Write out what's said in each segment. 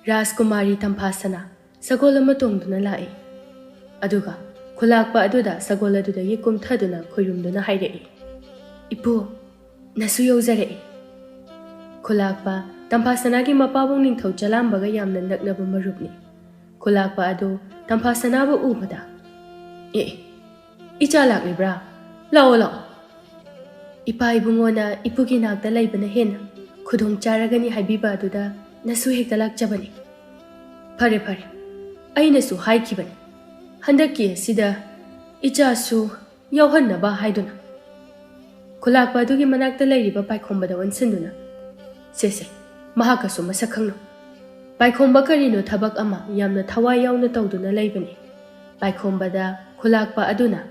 Rajkumari tampasana sagola matongduna lai. Aduga khulakpa aduda sagola adudagi kumthaduna khoirumduna hairei. Ipu nasu yauzarei. Khulakpa tampasanagi mapabong ningthau chalambaga yamna naknaba marupni. Khulakpa adu tampasanaba ubada. Icha laklibra. Lao. Ipa ibungona ipugi nakta laibana hena. Khudong charagani haibiba aduda nasu hekta lakchabani. Pare. Ainasu haikibani. Handaki sida icha su yauhannaba haiduna. Khulakpa adugi manakta lairiba paikombada wansinduna. Sese mahakasu masakhangno. Paikhomba karino thabak ama yamna thawai yauna tawduna laibani. Paikombada khulakpa aduna.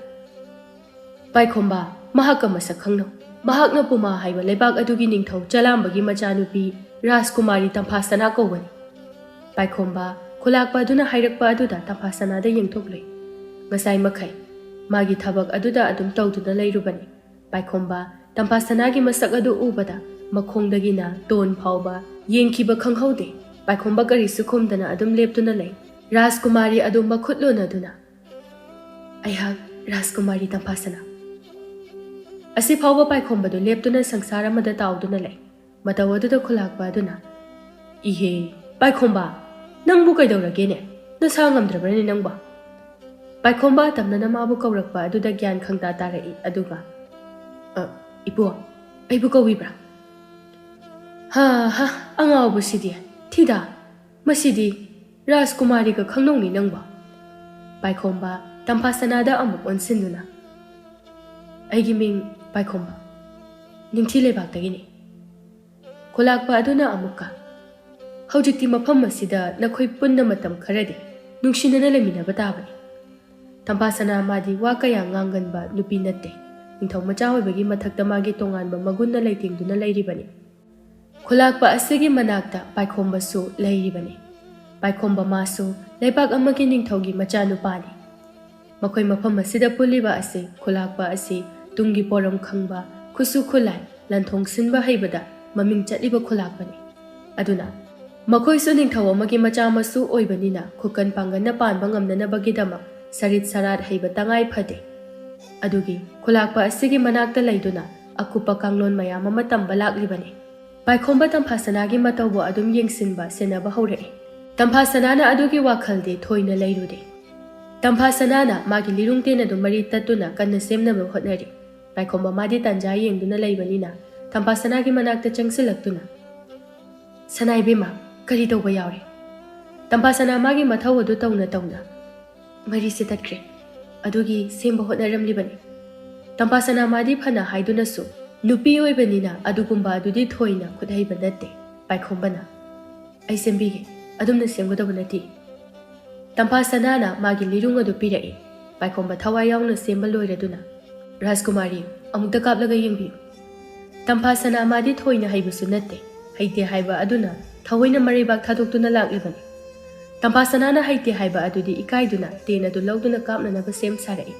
Paikhomba mahaka masakhangno. Mahakna puma haiba lebak adugi ningthau chalambagi machanupi Rajkumari tampasana kawani. Paikhomba khulakpa aduna hairakpa aduda tampasana da yengthoklei. Ngasai makhai magi thabak aduda adum tawduna lairubani. Paikhomba tampasana gi masak adu ubada makhongdagina ton phauba yengkhiba khanghaude. Paikhomba kari sukhomdana adum leptuna lei. Rajkumari adum bakhutlona duna. Aihak Rajkumari tampasana. Asi phauba paikhomba do leptuna sangsara mada tawduna lei. Matawaduda khulakpa aduna. Ihe paikhomba nangbu kaidawrage ne nasa ngamdrabrani nangba. Paikhomba tamnana mabu kawrakpa aduda gyan khangta tarai aduga. Ipu aibu kawibra. Ha angabu sidi thida masidi Rajkumari ka khangnongni nangba. Paikhomba tampasana da amuk onsinduna. Aigi ming Paikhomba ningthi lebakdagini. Khulakpa aduna amuka. Haujikti mafam asida nakhoi punna matam kharade nungsinana leminaba tabani. Tampasana madi wa kaya nganganba nupi natte. Ningthau macha oibagi mathakta magi tonganba magunna leitingduna leiribani. Khulakpa asigi manakta Paikhomba su leiribani. Paikhomba masu leibak amagi ningthaugi macha nupani. Makhoi mafam asida puliba ase khulakpa ase tungi poram khangba khusu khulai lanthong sinba haibada maming chatliba khulakpani. Aduna makhoi su ningthau amagi macha masu oibanina khukan panganna panba ngamnanabagidama sarit sarat haiba tangai phade. Adugi khulakpa asigi manakta leiduna akupa kanglon mayam ama tamba laklibani. Paikhomba tamphasanagi matawbo adum yengsinba senaba haurei. Tamphasanana adugi wakhalde thoina leirude. Tamphasanana magi lirungtena du mari tatuna kanna semnaba hotnari. Paikhomba madi tanja yengduna leibanina tamphasanagi manakta changsilaktuna. Sanai bima kari tawba yaure. Tampasana magi mathau adu tawna. Mari se tatkre. Adugi semba hotnaramlibani. Tampasana madi phana haiduna su nupi oibanina adugumba adudi thoina khudhaiba natte. Paikhombana ai sembige adumna semgodaba nati. Tampasanana magi lirung adu pirai. Paikhomba thawai yauna semba loiraduna. Rajkumari amukta kaplaga yengbiyu. Tampasana madi thoina haibusu natte. Haite haiba aduna thawaina maribak thadoktuna laklibani. Tampasanana haite haiba adudi ikaiduna tena du lauduna kapnanaba sem sarai.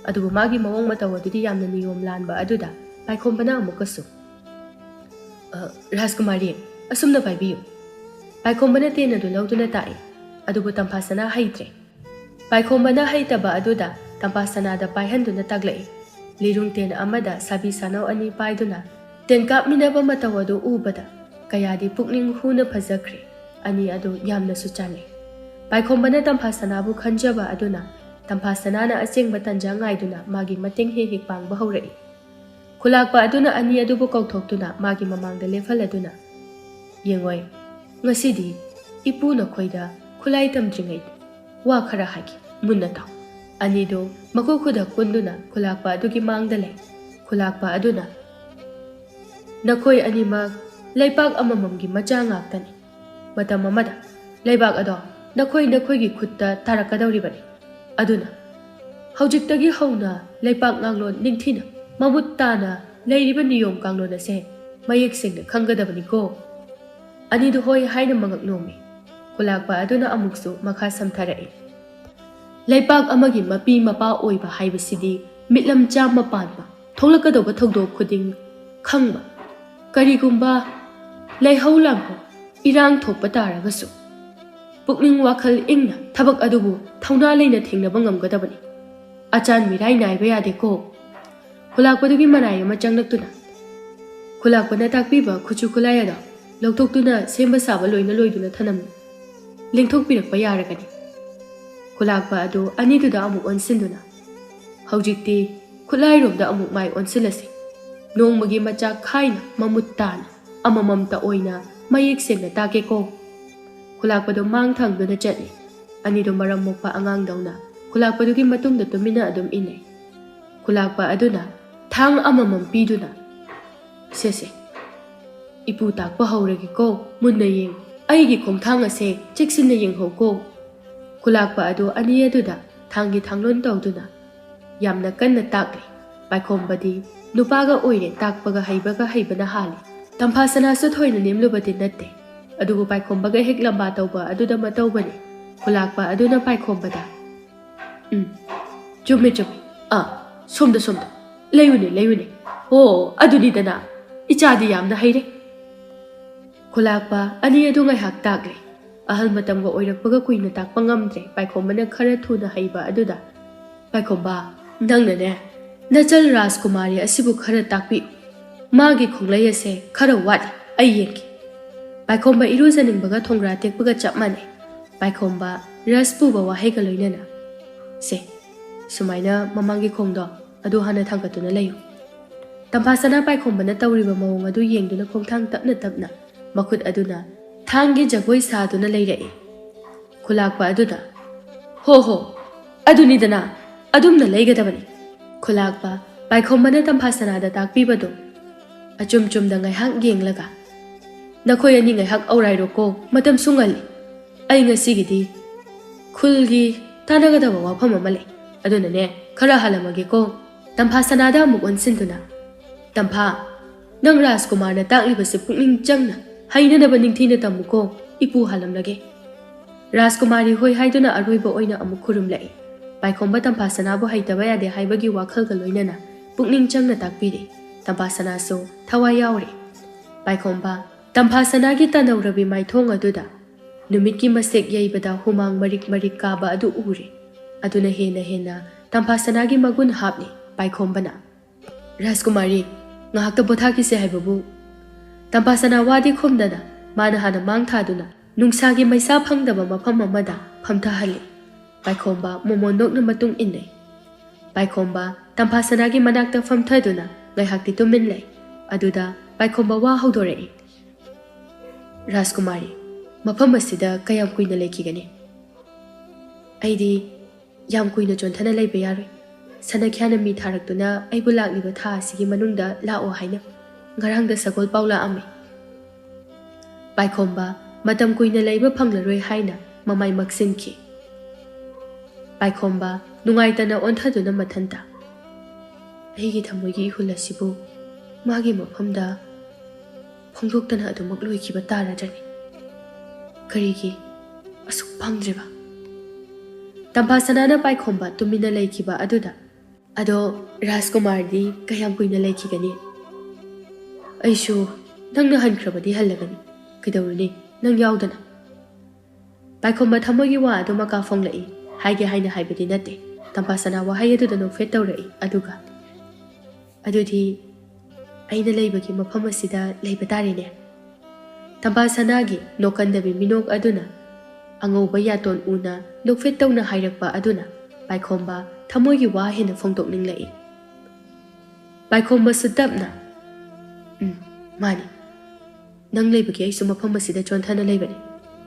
Adubu magi mawong mataw adudi yamna niyom lanba aduda Paikhombana amukasu. Rajkumari asumna paibiyu. Paikhombana tena du lauduna tai. Adubu tampasana haitre. Paikhombana haitaba aduda tampasana da paihanduna taglai. Lirung tena amada sabi sanau ani paiduna ten kapminaba mataw adu ubada. Kayadi pukning huna phazakre ani adu yamna su chane. Paikhombana tampasanabu khanjaba aduna tampasanana asengba tanja ngaiduna magi mateng he pangba haurei. Khulakpa aduna ani adubu kauthoktuna magi mamangda lefaladuna. Yengoi ngasidi ipuna khoida khulai tamjingai wa khara hagi munna taw. Ani do makukhuda kunduna khulakpa adugi mangda lai. Khulakpa aduna nakhoi anima Leipak amamamgi macha ngaktani. Matam amada leibak ado nakhoi gi khutta tarakadawribani. Aduna haujiktagi hauna leipak nganglon ningthina mamut tana leiriba niyom kanglon ase mayek singna khanggadabani ko. Ani du hoi haina mangak nomi. Khulakpa aduna amuksu makha samtharai. Leipak amagi mapi mapa oiba haibasidi mitlam chama panba tholakadawba thogdok khuding khangba karigumba Lai hau lampo irang thokpa taragasu Pukning wakhal ingna thabak adubu thauna leina thingnaba ngamgadabani. Achan mirai naiba yade ko. Khulakpadugi manai ama changlaktuna. Khulakpana takpiba khuchu khulayada lawthoktuna semba saba loina loiduna thanamni. Lingthokpirakpa yaragani. Khulakpa adu aniduda amuk onsinduna. Haujikti khulairomda amuk mai onsilasi. Nongmagi macha khaina mamut tana amamamta oina mayek sengna take ko. Khulakpadu mang thangduna chatni. Anidu maram mokpa angang dauna. Khulakpadugi matungda tumina adum inay. Khulakpa aduna thang amamam piduna. Sese. Ipu takpa hauragi ko munna yeng. Aigi khong thang ase cheksinna yeng ho ko. Khulakpa adu ani aduda thangi thanglon tawduna. Yamna kanna takli. Paikhombadi nupaga oire takpaga haibana hali. Tamphasana su thoina nemlubadi natte. Adugu paikhombaga hek lamba tawba aduda matawbani. Khulakpa aduna paikhombada. Chumme. Somda. Layune. Oh, aduni dana. Ichadi yamna haire. Khulakpa ani adu ngai hak takle. Ahal matamga oirakpaga kuina takpa ngamdre. Paikhombana khara thuna haiba aduda. Paikhomba nangna ne. Nachal Rajkumari asibu khara takpi. Magi khonglai ase khara wat ai yenki. Paikhomba irujaningbaga thongra tekpaga chapmane. Paikhomba raspuba wahega loinana. Se sumaina mamangi khongdo adu hana thangkatuna layu. Tamphasana paikhombana tawriba mawong adu yengduna khongthang tapna makhut aduna thangi jagoi saduna leirai. Khulakpa aduna ho aduni dana adumna leigadabani. Khulakpa paikhombana tamphasana da takpibado achum-chumda ngaihak yenglaga. Nakhoi ani ngaihak aurairo ko matam sungali. Ai ngasigidi khulgi tanagadaba wafam ama lei. Aduna ne khara halamage ko. Tamphasana da amuk onsinduna. Tampha nang Rajkumar na taklibasi pukning changna hainanaba ningthina tamuko ipu halamlage. Rajkumari hoi haiduna aroiba oina amuk khurum lai. Paikhomba Tamphasana bu haitaba yade haibagi wakhalga loinana pukning changna takpiri. Tamphasana so thawa yaure. Paikhomba Tamphasana gi tanaurabi maithong aduda numitki masek yaibada humang marik kaba adu ure. Aduna hena Tamphasana gi magun hapni paikhombana. Rajkumari ngahakta bothaki se haibabu. Tamphasana wadi khomdana mana hana mang thaduna nungsagi maisa phangdaba mafam amada phamthahali. Paikhomba momondokna matung innai. Paikhomba Tamphasana gi manakta phamthaduna ngaihakti tumin lai. Aduda Paikhomba wa haudorei. Rajkumari mafam asida kayam kuina leikigani. Aidi yam kuina chonthana leiba yaroi. Sanakyana mi tharaktuna aibu lakliba tha asigi manungda lao haina ngarangda sagol paula ame. Paikhomba matam kuina leiba phanglaroi haina mamai maksinki. Paikhomba nungaitana onthaduna mathanta. Aigi thamoigi ihulasibu magi mafamda phongdoktana adumak loikiba tarajani. Karigi asuk phangdriba. Tamphasana Paikhomba tumina leikiba aduda. Ado Rajkumari kayam kuina leikigani. Aishu nangna hankrabadi halagani. Kidawruni nang yaudana. Paikhomba thamogi wa adu maka fonglai. Haige haina haibadi natte. Tamphasana wa haye aduda nofet tawrai aduga. Adudi aina leibagi mafam asida leiba tarine. Tamphasana gi nokandabi minok aduna angauba yaton una nokfet tawna hairakpa aduna Paikhomba thamoigi wa hena phongdokning lai. Paikhomba sudapna mani nang leibagi aisu mafam asida chonthana leibani.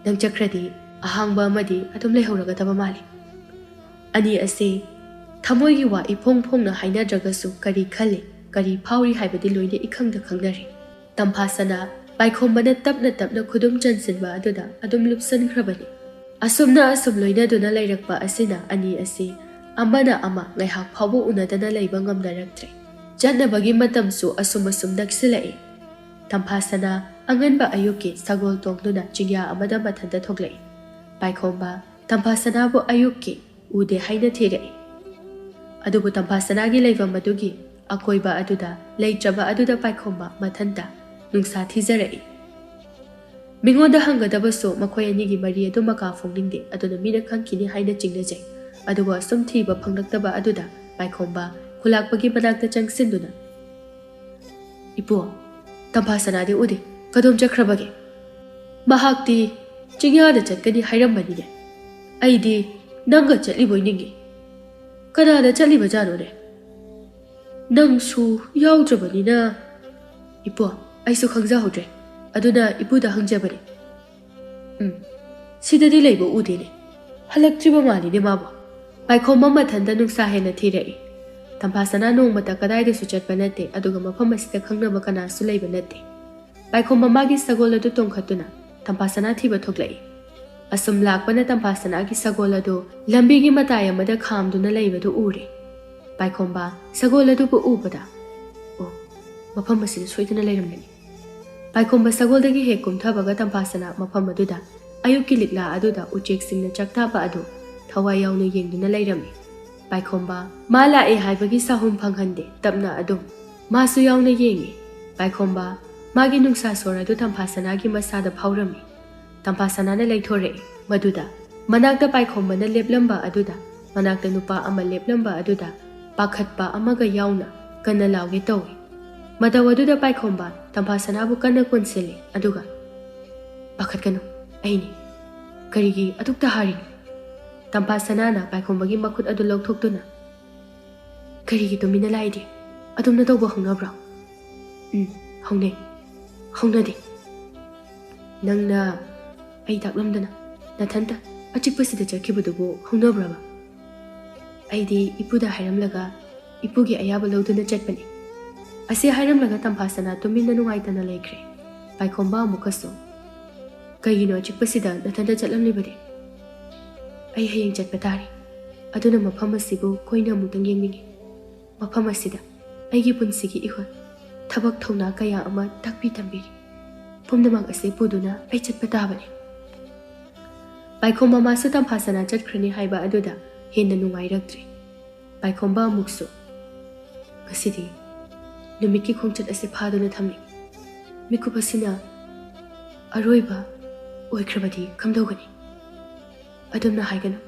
Nang chakradi ahangba amadi adum leihoraga taba mali. Ani ase thamoigi wa iphongphongna hainadragasu kari khale kari phauri haibadi loine ikhangda khangnari. Tamphasana Paikhomba tapna khudum chansinba aduda adum lupsan khrabani. Asumna asum loina duna lairakpa asina ani ase amana ama ngaihak phabu unadana leiba ngamnaraktre. Janabagi matamsu asum naksilai. Tamphasana anganba ayuki sagol tongduna chingya amada mathanda thoglai. Paikhomba Tamphasana bu ayuki ude haina thirai. Adubu Tamphasana gi leiva madugi akoiba aduda leitraba aduda Paikhomba mathanda nungsa thizarai. ꯃꯤꯉꯣꯟꯗ ꯍꯪꯒꯗꯕꯁꯨ ꯃꯈꯣꯏ ꯑꯅꯤꯒꯤ ꯃꯔꯤ ꯑꯗꯨ ꯃꯀꯥ ꯐꯣꯡꯅꯤꯡꯗꯦ ꯑꯗꯨꯅ ꯃꯤꯅ ꯈꯪꯈꯤꯅꯤ ꯍꯥꯏꯅ ꯆꯤꯡꯅꯖꯩ ꯑꯗꯨꯒ ꯑꯁꯨꯝ ꯊꯤꯕ ꯐꯪꯂꯛꯇꯕ ꯑꯗꯨꯗ ꯄꯥꯏꯈꯣꯝꯕ ꯈꯨꯂꯥꯛꯄꯒꯤ ꯃꯅꯥꯛꯇ ꯆꯪꯁꯤꯟꯗꯨꯅ ꯏꯄꯨ ꯇꯝꯐꯥ ꯁꯅꯥꯗꯤ ꯎꯗꯦ ꯀꯗꯣꯝ ꯆꯠꯈ꯭ꯔꯕꯒꯦ ꯃꯍꯥꯛꯇꯤ ꯆꯤꯡꯌꯥꯗ ꯆꯠꯀꯅꯤ ꯍꯥꯏꯔꯝꯕꯅꯤꯅꯦ ꯑꯩꯗꯤ ꯅꯪꯒ ꯆꯠꯂꯤꯕꯣꯏ ꯅꯤꯡꯉꯤ ꯀꯅꯥꯗ ꯆꯠꯂꯤꯕꯖꯥꯠꯅꯣꯅꯦ ꯅꯪꯁꯨ ꯌꯥꯎꯗ꯭ꯔꯕꯅꯤꯅ ꯏꯄꯨ ꯑꯩꯁꯨ ꯈꯪꯖꯍꯧꯗ꯭ꯔꯦ ꯑꯗꯨꯅ ꯏꯄꯨꯗ ꯍꯪꯖꯕꯅꯤ ꯁꯤꯗꯗꯤ ꯂꯩꯕ ꯎꯗꯦꯅꯦ ꯍꯜꯂꯛꯇ꯭ꯔꯤꯕ ꯃꯥꯜꯂꯤꯅꯦ ꯃꯥꯕꯨ ꯄꯥꯏꯈꯣꯝꯕ ꯃꯊꯟꯇ ꯅꯨꯡꯁꯥ ꯍꯦꯟꯅ ꯊꯤꯔꯛꯏ ꯇꯝꯐꯥꯁꯅꯥ ꯅꯣꯡꯃꯇ ꯀꯗꯥꯏꯗꯁꯨ ꯆꯠꯄ ꯅꯠꯇꯦ ꯑꯗꯨꯒ ꯃꯐꯝ ꯑꯁꯤꯗ ꯈꯪꯅꯕ ꯀꯅꯥꯁꯨ ꯂꯩꯕ ꯅꯠꯇꯦ ꯄꯥꯏꯈꯣꯝꯕ ꯃꯥꯒꯤ ꯁꯒꯣꯜ ꯑꯗꯨ ꯇꯣꯡꯈꯠꯇꯨꯅ ꯇꯝꯐꯥꯁꯅꯥ ꯊꯤꯕ ꯊꯣꯛꯂꯛꯏ ꯑꯁꯨꯝ ꯂꯥꯛꯄꯅ ꯇꯝꯐꯥꯁꯅꯥꯒꯤ ꯁꯒꯣꯜ ꯑꯗꯨ ꯂꯝꯕꯤꯒꯤ ꯃꯇꯥꯏ ꯑꯃꯗ ꯈꯥꯝꯗꯨꯅ ꯂꯩꯕꯗꯨ ꯎꯔꯦ ꯄꯥꯏꯈꯣꯝꯕ ꯁꯒꯣꯜ ꯑꯗꯨꯕꯨ ꯎꯕꯗ ꯑꯣ ꯃꯐꯝ ꯑꯁꯤꯗ ꯁꯣꯏꯗꯅ ꯂꯩꯔꯝꯒꯅꯤ ꯄꯥꯏꯈꯣꯝꯕ ꯁꯒꯣꯜꯗꯒꯤ ꯍꯦꯛ ꯀꯨꯝꯊꯕꯒ ꯇꯝꯐꯥꯁꯅꯥ ꯃꯐꯝ ꯑꯗꯨꯗ ꯑꯌꯨꯛꯀꯤ ꯂꯤꯛꯂꯥ ꯑꯗꯨꯗ ꯎꯆꯦꯛꯁꯤꯡꯅ ꯆꯥꯛꯇꯥꯕ ꯑꯗꯨ ꯊꯋꯥꯏ ꯌꯥꯎꯅ ꯌꯦꯡꯗꯨꯅ ꯂꯩꯔꯝꯃꯤ ꯄꯥꯏꯈꯣꯝꯕ ꯃꯥ ꯂꯥꯛꯑꯦ ꯍꯥꯏꯕꯒꯤ ꯁꯥꯍꯨꯝ ꯐꯪꯍꯟꯗꯦ ꯇꯞꯅ ꯑꯗꯨꯝ ꯃꯥꯁꯨ ꯌꯥꯎꯅ ꯌꯦꯡꯉꯤ ꯄꯥꯏꯈꯣꯝꯕ ꯃꯥꯒꯤ ꯅꯨꯡꯁꯥ ꯁꯣꯔ ꯑꯗꯨ ꯇꯝꯐꯥꯁꯅꯥꯒꯤ ꯃꯁꯥꯗ ꯐꯥꯎꯔꯝꯃꯤ ꯇꯝꯐꯥꯁꯅꯥꯅ ꯂꯩꯊꯣꯔꯛꯏ ꯃꯗꯨꯗ ꯃꯅꯥꯛꯇ ꯄꯥꯏꯈꯣꯝꯕꯅ ꯂꯦꯞꯂꯝꯕ ꯑꯗꯨꯗ ꯃꯅꯥꯛꯇ ꯅꯨꯄꯥ ꯑꯃ ꯂꯦꯞꯂꯝꯕ ꯑꯗꯨꯗ ꯄꯥꯈꯠꯄ ꯑꯃꯒ ꯌꯥꯎꯅ ꯀꯟꯅ ꯂꯥꯎꯒꯦ ꯇꯧꯏ ꯃꯇꯧ ꯑꯗꯨꯗ ꯄꯥꯏꯈꯣꯝꯕ ꯇꯝꯐꯥꯁꯅꯥꯕꯨ ꯀꯟꯅ ꯀꯣꯟꯁꯤꯜꯂꯤ ꯑꯗꯨꯒ ꯄꯥꯈꯠꯀꯅꯨ ꯑꯩꯅꯤ ꯀꯔꯤꯒꯤ ꯑꯗꯨꯛꯇ ꯍꯥꯔꯤꯅꯣ ꯇꯝꯐꯥꯁꯅꯥꯅ ꯄꯥꯏꯈꯣꯝꯕꯒꯤ ꯃꯈꯨꯠ ꯑꯗꯨ ꯂꯧꯊꯣꯛꯇꯨꯅ ꯀꯔꯤꯒꯤ ꯇꯨꯃꯤꯟꯅ ꯂꯥꯛꯏꯗꯤ ꯑꯗꯨꯝꯅ ꯇꯧꯕ ꯍꯧꯅꯕ꯭ꯔꯣ ꯍꯧꯅꯩ ꯍꯧꯅꯗꯦ ꯅꯪꯅ ꯑꯩ ꯇꯥꯛꯂꯝꯗꯅ ꯅꯊꯟꯇ ꯑꯆꯤꯛꯄꯁꯤꯗ ꯆꯠꯈꯤꯕꯗꯨꯕꯨ ꯍꯧꯅꯕ꯭ꯔꯕ ꯑꯩꯗꯤ ꯏꯄꯨꯗ ꯍꯥꯏꯔꯝꯂꯒ ꯏꯄꯨꯒꯤ ꯑꯌꯥꯕ ꯂꯧꯗꯨꯅ ꯆꯠꯄꯅꯤ ꯑꯁꯤ ꯍꯥꯏꯔꯝꯂꯒ ꯇꯝꯐꯥꯁꯅꯥ ꯇꯨꯃꯤꯟꯅ ꯅꯨꯡꯉꯥꯏꯇꯅ ꯂꯩꯈ꯭ꯔꯦ ꯄꯥꯏꯈꯣꯝꯕ ꯑꯃꯨꯛꯀꯁꯨ ꯀꯩꯒꯤꯅꯣ ꯑꯆꯤꯛꯄꯁꯤꯗ ꯅꯊꯟꯇ ꯆꯠꯂꯝꯂꯤꯕꯗꯤ ꯑꯩ ꯍꯌꯦꯡ ꯆꯠꯄ ꯇꯥꯔꯦ ꯑꯗꯨꯅ ꯃꯐꯝ ꯑꯁꯤꯕꯨ ꯀꯣꯏꯅ ꯑꯃꯨꯛꯇꯪ ꯌꯦꯡꯅꯤꯡꯉꯤ ꯃꯐꯝ ꯑꯁꯤꯗ ꯑꯩꯒꯤ ꯄꯨꯟꯁꯤꯒꯤ ꯏꯍꯨꯜ ꯊꯕꯛ ꯊꯧꯅꯥ ꯀꯌꯥ ꯑꯃ ꯇꯥꯛꯄꯤ ꯇꯝꯕꯤꯔꯤ ꯄꯨꯝꯅꯃꯛ ꯑꯁꯤ ꯄꯨꯗꯨꯅ ꯑꯩ ꯆꯠꯄ ꯇꯥꯕꯅꯤ ꯄꯥꯏꯈꯣꯝꯕ ꯃꯥꯁꯨ ꯇꯝꯐꯥꯁꯅꯥ ꯆꯠꯈ꯭ꯔꯅꯤ ꯍꯥꯏꯕ ꯑꯗꯨꯗ ꯍꯦꯟꯅ ꯅꯨꯡꯉꯥꯏꯔꯛꯇ꯭ꯔꯦ ꯄꯥꯏꯈꯣꯝꯕ ꯑꯃꯨꯛꯁꯨ ꯉꯁꯤꯗꯤ ꯅꯨꯃꯤꯠꯀꯤ ꯈꯣꯡꯆꯠ ꯑꯁꯤ ꯐꯥꯗꯨꯅ ꯊꯝꯃꯤ ꯃꯤꯀꯨꯞ ꯑꯁꯤꯅ ꯑꯔꯣꯏꯕ ꯑꯣꯏꯈ꯭ꯔꯕꯗꯤ ꯀꯝꯗꯧꯒꯅꯤ ꯑꯗꯨꯝꯅ ꯍꯥꯏꯒꯅꯨ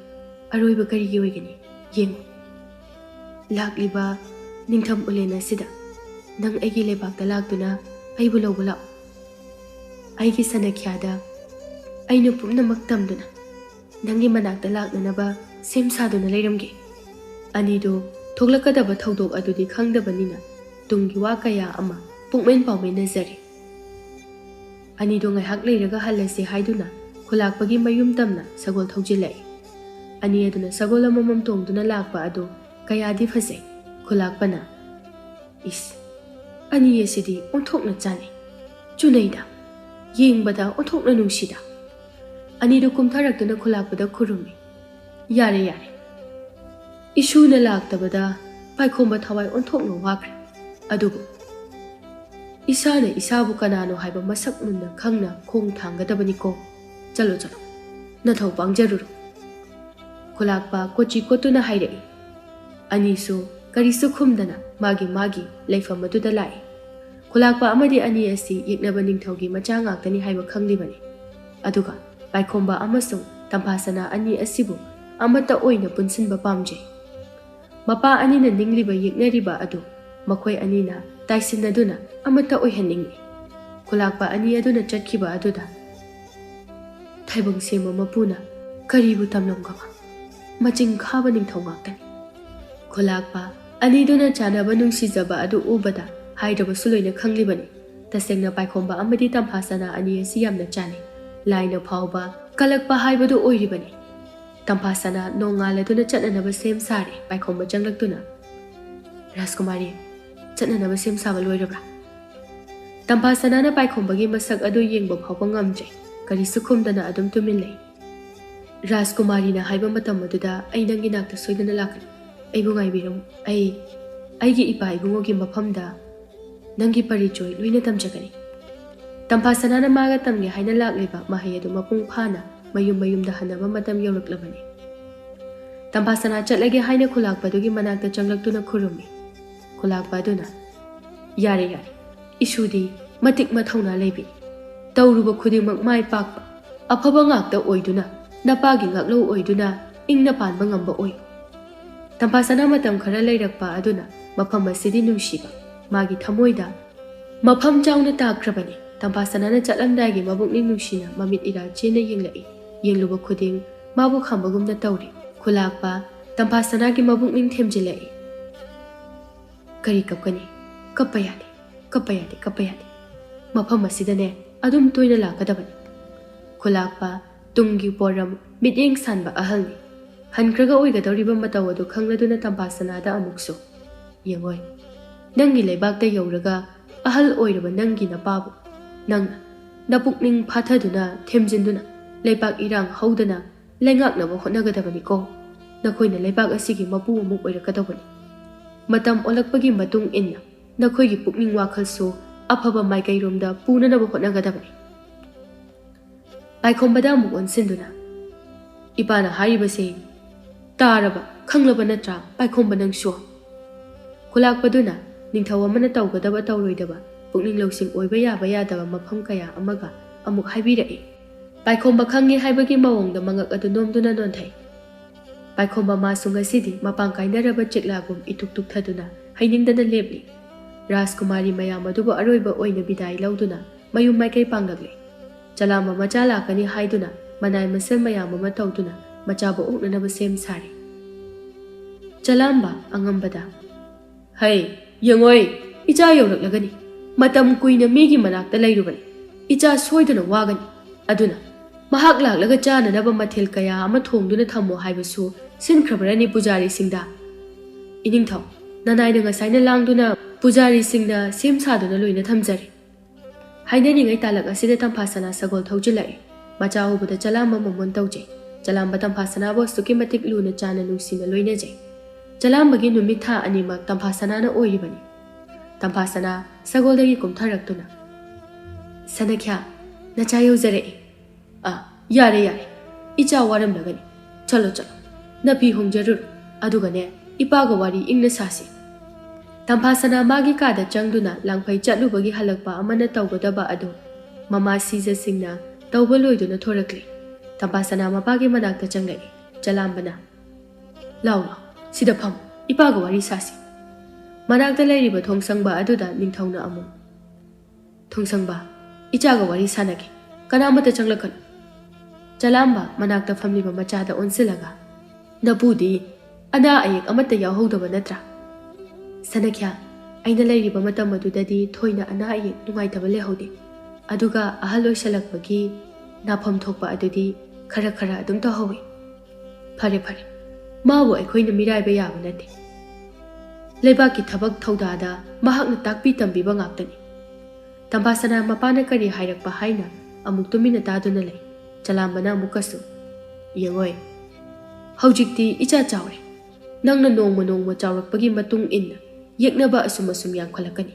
ꯑꯔꯣꯏꯕ ꯀꯔꯤꯒꯤ ꯑꯣꯏꯒꯅꯤ ꯌꯦꯡꯉꯨ ꯂꯥꯛꯂꯤꯕ ꯅꯤꯡꯊꯝ ꯎꯂꯦꯟ ꯑꯁꯤꯗ ꯅꯪ ꯑꯩꯒꯤ ꯂꯩꯕꯥꯛꯇ ꯂꯥꯛꯇꯨꯅ ꯑꯩꯕꯨ ꯂꯧꯕ ꯂꯥꯛꯎ ꯑꯩꯒꯤ ꯁꯅꯈ꯭ꯌꯥꯗ ꯑꯩꯅ ꯄꯨꯝꯅꯃꯛ ꯇꯝꯗꯨꯅ ꯅꯪꯒꯤ ꯃꯅꯥꯛꯇ ꯂꯥꯛꯅꯅꯕ ꯁꯦꯝ ꯁꯥꯗꯨꯅ ꯂꯩꯔꯝꯒꯦ ꯑꯅꯤꯗꯨ ꯊꯣꯛꯂꯛꯀꯗꯕ ꯊꯧꯗꯣꯛ ꯑꯗꯨꯗꯤ ꯈꯪꯗꯕꯅꯤꯅ ꯇꯨꯡꯒꯤ ꯋꯥ ꯀꯌꯥ ꯑꯃ ꯄꯨꯛꯃꯦꯟ ꯄꯥꯎꯃꯦꯟꯅꯖꯔꯤ ꯑꯅꯤꯗꯨ ꯉꯥꯏꯍꯥꯛ ꯂꯩꯔꯒ ꯍꯜꯂꯁꯤ ꯍꯥꯏꯗꯨꯅ ꯈꯨꯂꯥꯛꯄꯒꯤ ꯃꯌꯨꯝ ꯇꯝꯅ ꯁꯒꯣꯜ ꯊꯧꯖꯤꯜꯂꯛꯏ ꯑꯅꯤ ꯑꯗꯨꯅ ꯁꯒꯣꯜ ꯑꯃꯃꯝ ꯇꯣꯡꯗꯨꯅ ꯂꯥꯛꯄ ꯑꯗꯨ ꯀꯌꯥꯗꯤ ꯐꯖꯩ ꯈꯨꯂꯥꯛꯄꯅ ꯏꯁ ꯑꯅꯤ ꯑꯁꯤꯗꯤ ꯑꯣꯟꯊꯣꯛꯅ ꯆꯥꯅꯩ ꯆꯨꯅꯩꯗ ꯌꯦꯡꯕꯗ ꯑꯣꯟꯊꯣꯛꯅ ꯅꯨꯡꯁꯤꯗ ꯑꯅꯤꯗꯨ ꯀꯨꯝꯊꯔꯛꯇꯨꯅ ꯈꯨꯂꯥꯛꯄꯗ ꯈꯨꯔꯨꯝꯃꯤ ꯌꯥꯔꯦ ꯌꯥꯔꯦ ꯏꯁꯨꯅ ꯂꯥꯛꯇꯕꯗ ꯄꯥꯏꯈꯣꯝꯕ ꯊꯋꯥꯏ ꯑꯣꯟꯊꯣꯛꯅ ꯋꯥꯈ꯭ꯔꯦ ꯑꯗꯨꯕꯨ ꯏꯁꯥꯅ ꯏꯁꯥꯕꯨ ꯀꯅꯥꯅꯣ ꯍꯥꯏꯕ ꯃꯁꯛ ꯃꯨꯟꯅ ꯈꯪꯅ ꯈꯣꯡ ꯊꯥꯡꯒꯗꯕꯅꯤꯀꯣ ꯆꯠꯂꯣ ꯆꯠꯂꯣ ꯅꯊꯧ ꯄꯥꯡꯖꯔꯨꯔꯣ ꯈꯨꯂꯥꯛꯄ ꯀꯣꯆꯤ ꯀꯣꯠꯇꯨꯅ ꯍꯥꯏꯔꯛꯏ ꯑꯅꯤꯁꯨ ꯀꯔꯤꯁꯨ ꯈꯨꯝꯗꯅ ꯃꯥꯒꯤ ꯂꯩꯐꯝ ꯑꯗꯨꯗ ꯂꯥꯛꯏ ꯈꯨꯂꯥꯛꯄ ꯑꯃꯗꯤ ꯑꯅꯤ ꯑꯁꯤ ꯌꯦꯛꯅꯕ ꯅꯤꯡꯊꯧꯒꯤ ꯃꯆꯥ ꯉꯥꯛꯇꯅꯤ ꯍꯥꯏꯕ ꯈꯪꯂꯤꯕꯅꯤ ꯑꯗꯨꯒ ꯄꯥꯏꯈꯣꯝꯕ ꯑꯃꯁꯨꯡ ꯇꯝꯐꯥꯁꯅꯥ ꯑꯅꯤ ꯑꯁꯤꯕꯨ ꯑꯃꯠꯇ ꯑꯣꯏꯅ ꯄꯨꯟꯁꯤꯟꯕ ꯄꯥꯝꯖꯩ ꯃꯄꯥ ꯑꯅꯤꯅ ꯅꯤꯡꯂꯤꯕ ꯌꯦꯛꯅꯔꯤꯕ ꯑꯗꯨ ꯃꯈꯣꯏ ꯑꯅꯤꯅ ꯇꯥꯏꯁꯤꯟꯅꯗꯨꯅ ꯑꯃꯠꯇ ꯑꯣꯏꯍꯟꯅꯤꯡꯉꯤ ꯈꯨꯂꯥꯛꯄ ꯑꯅꯤ ꯑꯗꯨꯅ ꯆꯠꯈꯤꯕ ꯑꯗꯨꯗ ꯊꯩꯕꯪ ꯁꯦꯝꯕ ꯃꯄꯨꯅ ꯀꯔꯤꯕꯨ ꯇꯝꯂꯝꯒꯕ ꯃꯆꯤꯡ ꯈꯥꯕ ꯅꯤꯡꯊꯧ ꯉꯥꯛꯇꯅꯤ ꯈꯨꯂꯥꯛꯄ ꯑꯅꯤꯗꯨꯅ ꯆꯥꯟꯅꯕ ꯅꯨꯡꯁꯤꯖꯕ ꯑꯗꯨ ꯎꯕꯗ ꯍꯥꯏꯗ꯭ꯔꯕꯁꯨ ꯂꯣꯏꯅ ꯈꯪꯂꯤꯕꯅꯤ ꯇꯁꯦꯡꯅ ꯄꯥꯏꯈꯣꯝꯕ ꯑꯃꯗꯤ ꯇꯝꯐꯥꯁꯅꯥ ꯑꯅꯤ ꯑꯁꯤ ꯌꯥꯝꯅ ꯆꯥꯟꯅꯩ ꯂꯥꯏꯅ ꯐꯥꯎꯕ ꯀꯜꯂꯛꯄ ꯍꯥꯏꯕꯗꯨ ꯑꯣꯏꯔꯤꯕꯅꯤ ꯇꯝꯐꯥꯁꯅꯥ ꯅꯣꯡꯉꯥꯜꯂꯗꯨꯅ ꯆꯠꯅꯅꯕ ꯁꯦꯝ ꯁꯥꯔꯦ ꯄꯥꯏꯈꯣꯝꯕ ꯆꯪꯂꯛꯇꯨꯅ ꯔꯥꯖꯀꯨꯃꯥꯔꯤ ꯆꯠꯅꯅꯕ ꯁꯦꯝ ꯁꯥꯕ ꯂꯣꯏꯔꯕ꯭ꯔꯥ ꯇꯝꯐꯥꯁꯅꯥꯅ ꯄꯥꯏꯈꯣꯝꯕꯒꯤ ꯃꯁꯛ ꯑꯗꯨ ꯌꯦꯡꯕ ꯐꯥꯎꯕ ꯉꯝꯗ꯭ꯔꯦ ꯀꯔꯤꯁꯨ ꯈꯨꯝꯗꯅ ꯑꯗꯨꯝ ꯇꯨꯃꯤꯟ ꯂꯩ ꯔꯥꯖꯀꯨꯃꯥꯔꯤꯅ ꯍꯥꯏꯕ ꯃꯇꯝ ꯑꯗꯨꯗ ꯑꯩ ꯅꯪꯒꯤ ꯅꯥꯛꯇ ꯁꯣꯏꯗꯅ ꯂꯥꯛꯀꯅꯤ ꯑꯩꯕꯨ ꯉꯥꯏꯕꯤꯔꯝꯃꯨ ꯑꯩꯒꯤ ꯏꯄꯥ ꯏꯕꯨꯡꯉꯣꯒꯤ ꯃꯐꯝꯗ ꯅꯪꯒꯤ ꯄꯔꯤꯆꯣꯏ ꯂꯣꯏꯅ ꯇꯝꯖꯒꯅꯤ ꯇꯝꯐꯥꯁꯅꯥꯅ ꯃꯥꯒ ꯇꯝꯒꯦ ꯍꯥꯏꯅ ꯂꯥꯛꯂꯤꯕ ꯃꯍꯩ ꯑꯗꯨ ꯃꯄꯨꯡ ꯐꯥꯅ ꯃꯌꯨꯝꯗ ꯍꯟꯅꯕ ꯃꯇꯝ ꯌꯧꯔꯛꯂꯕꯅꯤ ꯇꯝꯐꯥꯁꯅꯥ ꯆꯠꯂꯒꯦ ꯍꯥꯏꯅ ꯈꯨꯂꯥꯛꯄꯗꯨꯒꯤ ꯃꯅꯥꯛꯇ ꯆꯪꯂꯛꯇꯨꯅ ꯈꯨꯔꯨꯝꯃꯤ ꯈꯨꯂꯥꯛꯄ ꯑꯗꯨꯅ ꯌꯥꯔꯦ ꯏꯁꯨꯗꯤ ꯃꯇꯤꯛ ꯃꯊꯧꯅꯥ ꯂꯩꯕꯤꯅꯤ ꯇꯧꯔꯨꯕ ꯈꯨꯗꯤꯡꯃꯛ ꯃꯥꯏ ꯄꯥꯛꯄ ꯑꯐꯕ ꯉꯥꯛꯇ ꯑꯣꯏꯗꯨꯅ ꯅꯄꯥꯒꯤ ꯉꯥꯛꯂꯧ ꯑꯣꯏꯗꯨꯅ ꯏꯪꯅ ꯄꯥꯟꯕ ꯉꯝꯕ ꯑꯣꯏ ꯇꯝꯐꯥꯁꯅꯥ ꯃꯇꯝ ꯈꯔ ꯂꯩꯔꯛꯄ ꯑꯗꯨꯅ ꯃꯐꯝ ꯑꯁꯤꯗꯤ ꯅꯨꯡꯁꯤꯕ ꯃꯥꯒꯤ ꯊꯃꯣꯏꯗ ꯃꯐꯝ ꯆꯥꯎꯅ ꯇꯥꯈ꯭ꯔꯕꯅꯤ ꯇꯝꯐꯥꯁꯅꯥꯅ ꯆꯠꯂꯝꯗꯥꯏꯒꯤ ꯃꯕꯨꯛꯅꯤꯡ ꯅꯨꯡꯁꯤꯅ ꯃꯃꯤꯠ ꯏꯔꯥ ꯆꯦꯟꯅ ꯌꯦꯡꯂꯛꯏ ꯌꯦꯡꯂꯨꯕ ꯈꯨꯗꯤꯡ ꯃꯥꯕꯨ ꯈꯪꯕꯒꯨꯝꯅ ꯇꯧꯔꯤ ꯈꯨꯂꯥꯛꯄ ꯇꯝꯐꯥꯁꯅꯥꯒꯤ ꯃꯕꯨꯛꯅꯤꯡ ꯊꯦꯝꯖꯤꯜꯂꯛꯏ ꯀꯔꯤ ꯀꯞꯀꯅꯤ ꯀꯞꯄ ꯌꯥꯗꯦ ꯀꯞꯄ ꯌꯥꯗꯦ ꯀꯞꯄ ꯌꯥꯗꯦ ꯃꯐꯝ ꯑꯁꯤꯗꯅꯦ ꯑꯗꯨꯝ ꯇꯣꯏꯅ ꯂꯥꯛꯀꯗꯕꯅꯤ ꯈꯨꯂꯥꯛꯄ ꯇꯨꯡꯒꯤ ꯄꯣꯔꯝ ꯃꯤꯠꯌꯦꯡ ꯁꯥꯟꯕ ꯑꯍꯜꯅꯤ ꯍꯟꯈ꯭ꯔꯒ ꯑꯣꯏꯒꯗꯧꯔꯤꯕ ꯃꯇꯧ ꯑꯗꯨ ꯈꯪꯂꯗꯨꯅ ꯇꯝꯐꯥꯁꯅꯥꯗ ꯑꯃꯨꯛꯁꯨ ꯌꯦꯡꯉꯣꯏ ꯅꯪꯒꯤ ꯂꯩꯕꯥꯛꯇ ꯌꯧꯔꯒ ꯑꯍꯜ ꯑꯣꯏꯔꯕ ꯅꯪꯒꯤ ꯅꯄꯥꯕꯨ ꯅꯪꯅ ꯅꯄꯨꯛꯅꯤꯡ ꯐꯥꯊꯗꯨꯅ ꯊꯦꯝꯖꯤꯟꯗꯨꯅ ꯂꯩꯕꯥꯛ ꯏꯔꯥꯡ ꯍꯧꯗꯅ ꯂꯩꯉꯥꯛꯅꯕ ꯍꯣꯠꯅꯒꯗꯕꯅꯤꯀꯣ ꯅꯈꯣꯏꯅ ꯂꯩꯕꯥꯛ ꯑꯁꯤꯒꯤ ꯃꯄꯨ ꯑꯃꯨꯛ ꯑꯣꯏꯔꯛꯀꯗꯧꯕꯅꯤ ꯃꯇꯝ ꯑꯣꯜꯂꯛꯄꯒꯤ ꯃꯇꯨꯡ ꯏꯟꯅ ꯅꯈꯣꯏꯒꯤ ꯄꯨꯛꯅꯤꯡ ꯋꯥꯈꯜꯁꯨ ꯑꯐꯕ ꯃꯥꯏꯀꯩꯔꯣꯝꯗ ꯄꯨꯅꯅꯕ ꯍꯣꯠꯅꯒꯗꯕꯅꯤ ꯄꯥꯏꯈꯣꯝꯕꯗ ꯑꯃꯨꯛ ꯑꯣꯟꯁꯤꯟꯗꯨꯅ ꯏꯄꯥꯅ ꯍꯥꯏꯔꯤꯕꯁꯦ ꯇꯥꯔꯕ ꯈꯪꯂꯕ ꯅꯠꯇ꯭ꯔꯥ ꯄꯥꯏꯈꯣꯝꯕ ꯅꯪꯁꯨ ꯈꯨꯂꯥꯛꯄꯗꯨꯅ ꯅꯤꯡꯊꯧ ꯑꯃꯅ ꯇꯧꯒꯗꯕ ꯇꯧꯔꯣꯏꯗꯕ ꯄꯨꯛꯅꯤꯡ ꯂꯧꯁꯤꯡ ꯑꯣꯏꯕ ꯌꯥꯕ ꯌꯥꯗꯕ ꯃꯐꯝ ꯀꯌꯥ ꯑꯃꯒ ꯑꯃꯨꯛ ꯍꯥꯏꯕꯤꯔꯛꯏ ꯄꯥꯏꯈꯣꯝꯕ ꯈꯪꯉꯦ ꯍꯥꯏꯕꯒꯤ ꯃꯑꯣꯡꯗ ꯃꯉꯛ ꯑꯗꯨ ꯅꯣꯝꯗꯨꯅ ꯅꯣꯟꯊꯩ ꯄꯥꯏꯈꯣꯝꯕ ꯃꯥꯁꯨ ꯉꯁꯤꯗꯤ ꯃꯄꯥꯡ ꯀꯥꯏꯅꯔꯕ ꯆꯤꯛꯂꯥꯒꯨꯝ ꯏꯇꯨꯛ ꯇꯨꯛꯊꯗꯨꯅ ꯍꯩꯅꯤꯡꯗꯅ ꯂꯦꯞꯂꯤ ꯔꯥꯖꯀꯨꯃꯥꯔꯤ ꯃꯌꯥꯝ ꯑꯗꯨꯕꯨ ꯑꯔꯣꯏꯕ ꯑꯣꯏꯅ ꯕꯤꯗꯥꯏ ꯂꯧꯗꯨꯅ ꯃꯌꯨꯝ ꯃꯥꯏꯀꯩ ꯄꯥꯡꯂꯛꯂꯤ ꯆꯂꯥꯝꯕ ꯃꯆꯥ ꯂꯥꯛꯀꯅꯤ ꯍꯥꯏꯗꯨꯅ ꯃꯅꯥꯏ ꯃꯁꯜ ꯃꯌꯥꯝ ꯑꯃ ꯇꯧꯗꯨꯅ ꯃꯆꯥꯕꯨ ꯑꯣꯛꯅꯅꯕ ꯁꯦꯝ ꯁꯥꯔꯤ ꯆꯂꯥꯝꯕ ꯑꯉꯝꯕꯗ ꯍꯩ ꯌꯦꯡꯉꯣꯏ ꯏꯆꯥ ꯌꯧꯔꯛꯂꯒꯅꯤ ꯃꯇꯝ ꯀꯨꯏꯅ ꯃꯤꯒꯤ ꯃꯅꯥꯛꯇ ꯂꯩꯔꯨꯕꯅꯤ ꯏꯆꯥ ꯁꯣꯏꯗꯅ ꯋꯥꯒꯅꯤ ꯑꯗꯨꯅ ꯃꯍꯥꯛ ꯂꯥꯛꯂꯒ ꯆꯥꯅꯅꯕ ꯃꯊꯦꯜ ꯀꯌా ꯑꯃ ꯊꯣꯡꯗꯨꯅ ꯊꯝꯃꯣ ꯍꯥꯏꯕꯁꯨ ꯁꯤꯟꯈ꯭ꯔꯕꯔꯅꯤ ꯄꯨꯖꯥꯔꯤꯁꯤꯡꯗ ꯏꯅꯤꯡꯊꯧ ꯅꯅꯥꯏꯅ ꯉꯁꯥꯏꯅ ꯂꯥꯡꯗꯨꯅ ꯄꯨꯖꯥꯔꯤꯁꯤꯡꯅ ꯁꯦꯝ ꯁꯥꯗꯨꯅ ꯂꯣꯏꯅ ꯊꯝꯖꯔꯤ ꯍꯥꯏꯅꯔꯤꯉꯩ ꯇꯥꯂꯛ ꯑꯁꯤꯗ ꯇꯝꯐꯥꯁꯅꯥ ꯁꯒꯣꯜ ꯊꯧꯖꯤꯜꯂꯛꯏ ꯃꯆꯥ ꯎꯕꯗ ꯆꯂꯥꯝꯕ ꯃꯃꯣꯟ ꯇꯧꯖꯩ ꯆꯂꯥꯝꯕ ꯇꯝꯐꯥꯁꯅꯥꯕꯨ ꯑꯁꯨꯛꯀꯤ ꯃꯇꯤꯛ ꯂꯨꯅ ꯆꯥꯅ ꯅꯨꯡꯁꯤꯅ ꯂꯣꯏꯅꯖꯩ ꯆꯂꯥꯝꯕꯒꯤ ꯅꯨꯃꯤꯠ ꯊꯥ ꯑꯅꯤꯃꯛ ꯇꯝꯐꯥꯁꯅꯥꯅ ꯑꯣꯏꯔꯤꯕꯅꯤ ꯇꯝꯐꯥꯁꯅꯥ ꯁꯒꯣꯜꯗꯒꯤ ꯀꯨꯝꯊꯔꯛꯇꯨꯅ ꯁꯅꯈ꯭ꯌꯥ ꯅꯆꯥ ꯌꯧꯖꯔꯛꯏ ꯌꯥꯔꯦ ꯌꯥꯔꯦ ꯏꯆꯥ ꯋꯥꯔꯝꯂꯒꯅꯤ ꯆꯠꯂꯣ ꯆꯠꯂꯣ ꯅꯐꯤ ꯍꯣꯡꯖꯔꯨꯔꯣ ꯑꯗꯨꯒꯅꯦ ꯏꯄꯥꯒ ꯋꯥꯔꯤ ꯏꯪꯅ ꯁꯥꯁꯤ ꯇꯝꯐꯥꯁꯅꯥ ꯃꯥꯒꯤ ꯀꯥꯗ ꯆꯪꯗꯨꯅ ꯂꯥꯡꯐꯩ ꯆꯠꯂꯨꯕꯒꯤ ꯍꯜꯂꯛꯄ ꯑꯃꯅ ꯇꯧꯒꯗꯕ ꯑꯗꯨ ꯃꯃꯥ ꯁꯤꯖꯁꯤꯡꯅ ꯇꯧꯕ ꯂꯣꯏꯗꯨꯅ ꯊꯣꯔꯛꯂꯤ ꯇꯝꯐꯥꯁꯅꯥ ꯃꯄꯥꯒꯤ ꯃꯅꯥꯛꯇ ꯆꯪꯂꯛꯏ ꯆꯂꯥꯝꯕꯅ ꯂꯥꯎ ꯂꯥꯎ ꯁꯤꯗ ꯐꯝ ꯏꯄꯥꯒ ꯋꯥꯔꯤ ꯁꯥꯁꯤ ꯃꯅꯥꯛꯇ ꯂꯩꯔꯤꯕ ꯊꯣꯡꯁꯪꯕ ꯑꯗꯨꯗ ꯅꯤꯡꯊꯧꯅ ꯑꯃꯨꯛ ꯊꯣꯡꯁꯪꯕ ꯏꯆꯥꯒ ꯋꯥꯔꯤ ꯁꯥꯟꯅꯒꯦ ꯀꯅꯥꯃꯠꯇ ꯆꯪꯂꯛꯀꯅꯨ ꯆꯂꯥꯝꯕ ꯃꯅꯥꯛꯇ ꯐꯝꯂꯤꯕ ꯃꯆꯥꯗ ꯑꯣꯟꯁꯤꯜꯂꯒ ꯅꯄꯨꯗꯤ ꯑꯅꯥ ꯑꯌꯦꯛ ꯑꯃꯠꯇ ꯌꯥꯎꯍꯧꯗꯕ ꯅꯠꯇ꯭ꯔꯥ ꯁꯅꯈ꯭ꯌꯥ ꯑꯩꯅ ꯂꯩꯔꯤꯕ ꯃꯇꯝ ꯑꯗꯨꯗꯗꯤ ꯊꯣꯏꯅ ꯑꯅꯥ ꯑꯌꯦꯛ ꯅꯨꯡꯉꯥꯏꯇꯕ ꯂꯩꯍꯧꯗꯦ ꯑꯗꯨꯒ ꯑꯍꯜ ꯑꯣꯏꯁꯜꯂꯛꯄꯒꯤ ꯅꯥꯐꯝ ꯊꯣꯛꯄ ꯑꯗꯨꯗꯤ ꯈꯔ ꯈꯔ ꯑꯗꯨꯝ ꯇꯧꯍꯧꯏ ꯐꯔꯦ ꯐꯔꯦ ꯃꯥꯕꯨ ꯑꯩꯈꯣꯏꯅ ꯃꯤꯔꯥꯏꯕ ꯌꯥꯕ ꯅꯠꯇꯦ ꯂꯩꯕꯥꯛꯀꯤ ꯊꯕꯛ ꯊꯧꯗꯥꯗ ꯃꯍꯥꯛꯅ ꯇꯥꯛꯄꯤ ꯇꯝꯕꯤꯕ ꯉꯥꯛꯇꯅꯤ ꯇꯝꯐꯥꯁꯅꯥ ꯃꯄꯥꯅ ꯀꯔꯤ ꯍꯥꯏꯔꯛꯄ ꯍꯥꯏꯅ ꯑꯃꯨꯛ ꯇꯨꯃꯤꯟꯅ ꯇꯥꯗꯨꯅ ꯂꯩ ꯆꯂꯥꯝꯕꯅ ꯑꯃꯨꯛꯀꯁꯨ ꯌꯦꯡꯉꯣꯏ ꯍꯧꯖꯤꯛꯇꯤ ꯏꯆꯥ ꯆꯥꯎꯔꯦ ꯅꯪꯅ ꯅꯣꯡꯃ ꯅꯣꯡꯃ ꯆꯥꯎꯔꯛꯄꯒꯤ ꯃꯇꯨꯡ ꯏꯟꯅ ꯌꯦꯛꯅꯕ ꯑꯁꯨꯝ ꯌꯥꯝꯈꯠꯂꯛꯀꯅꯤ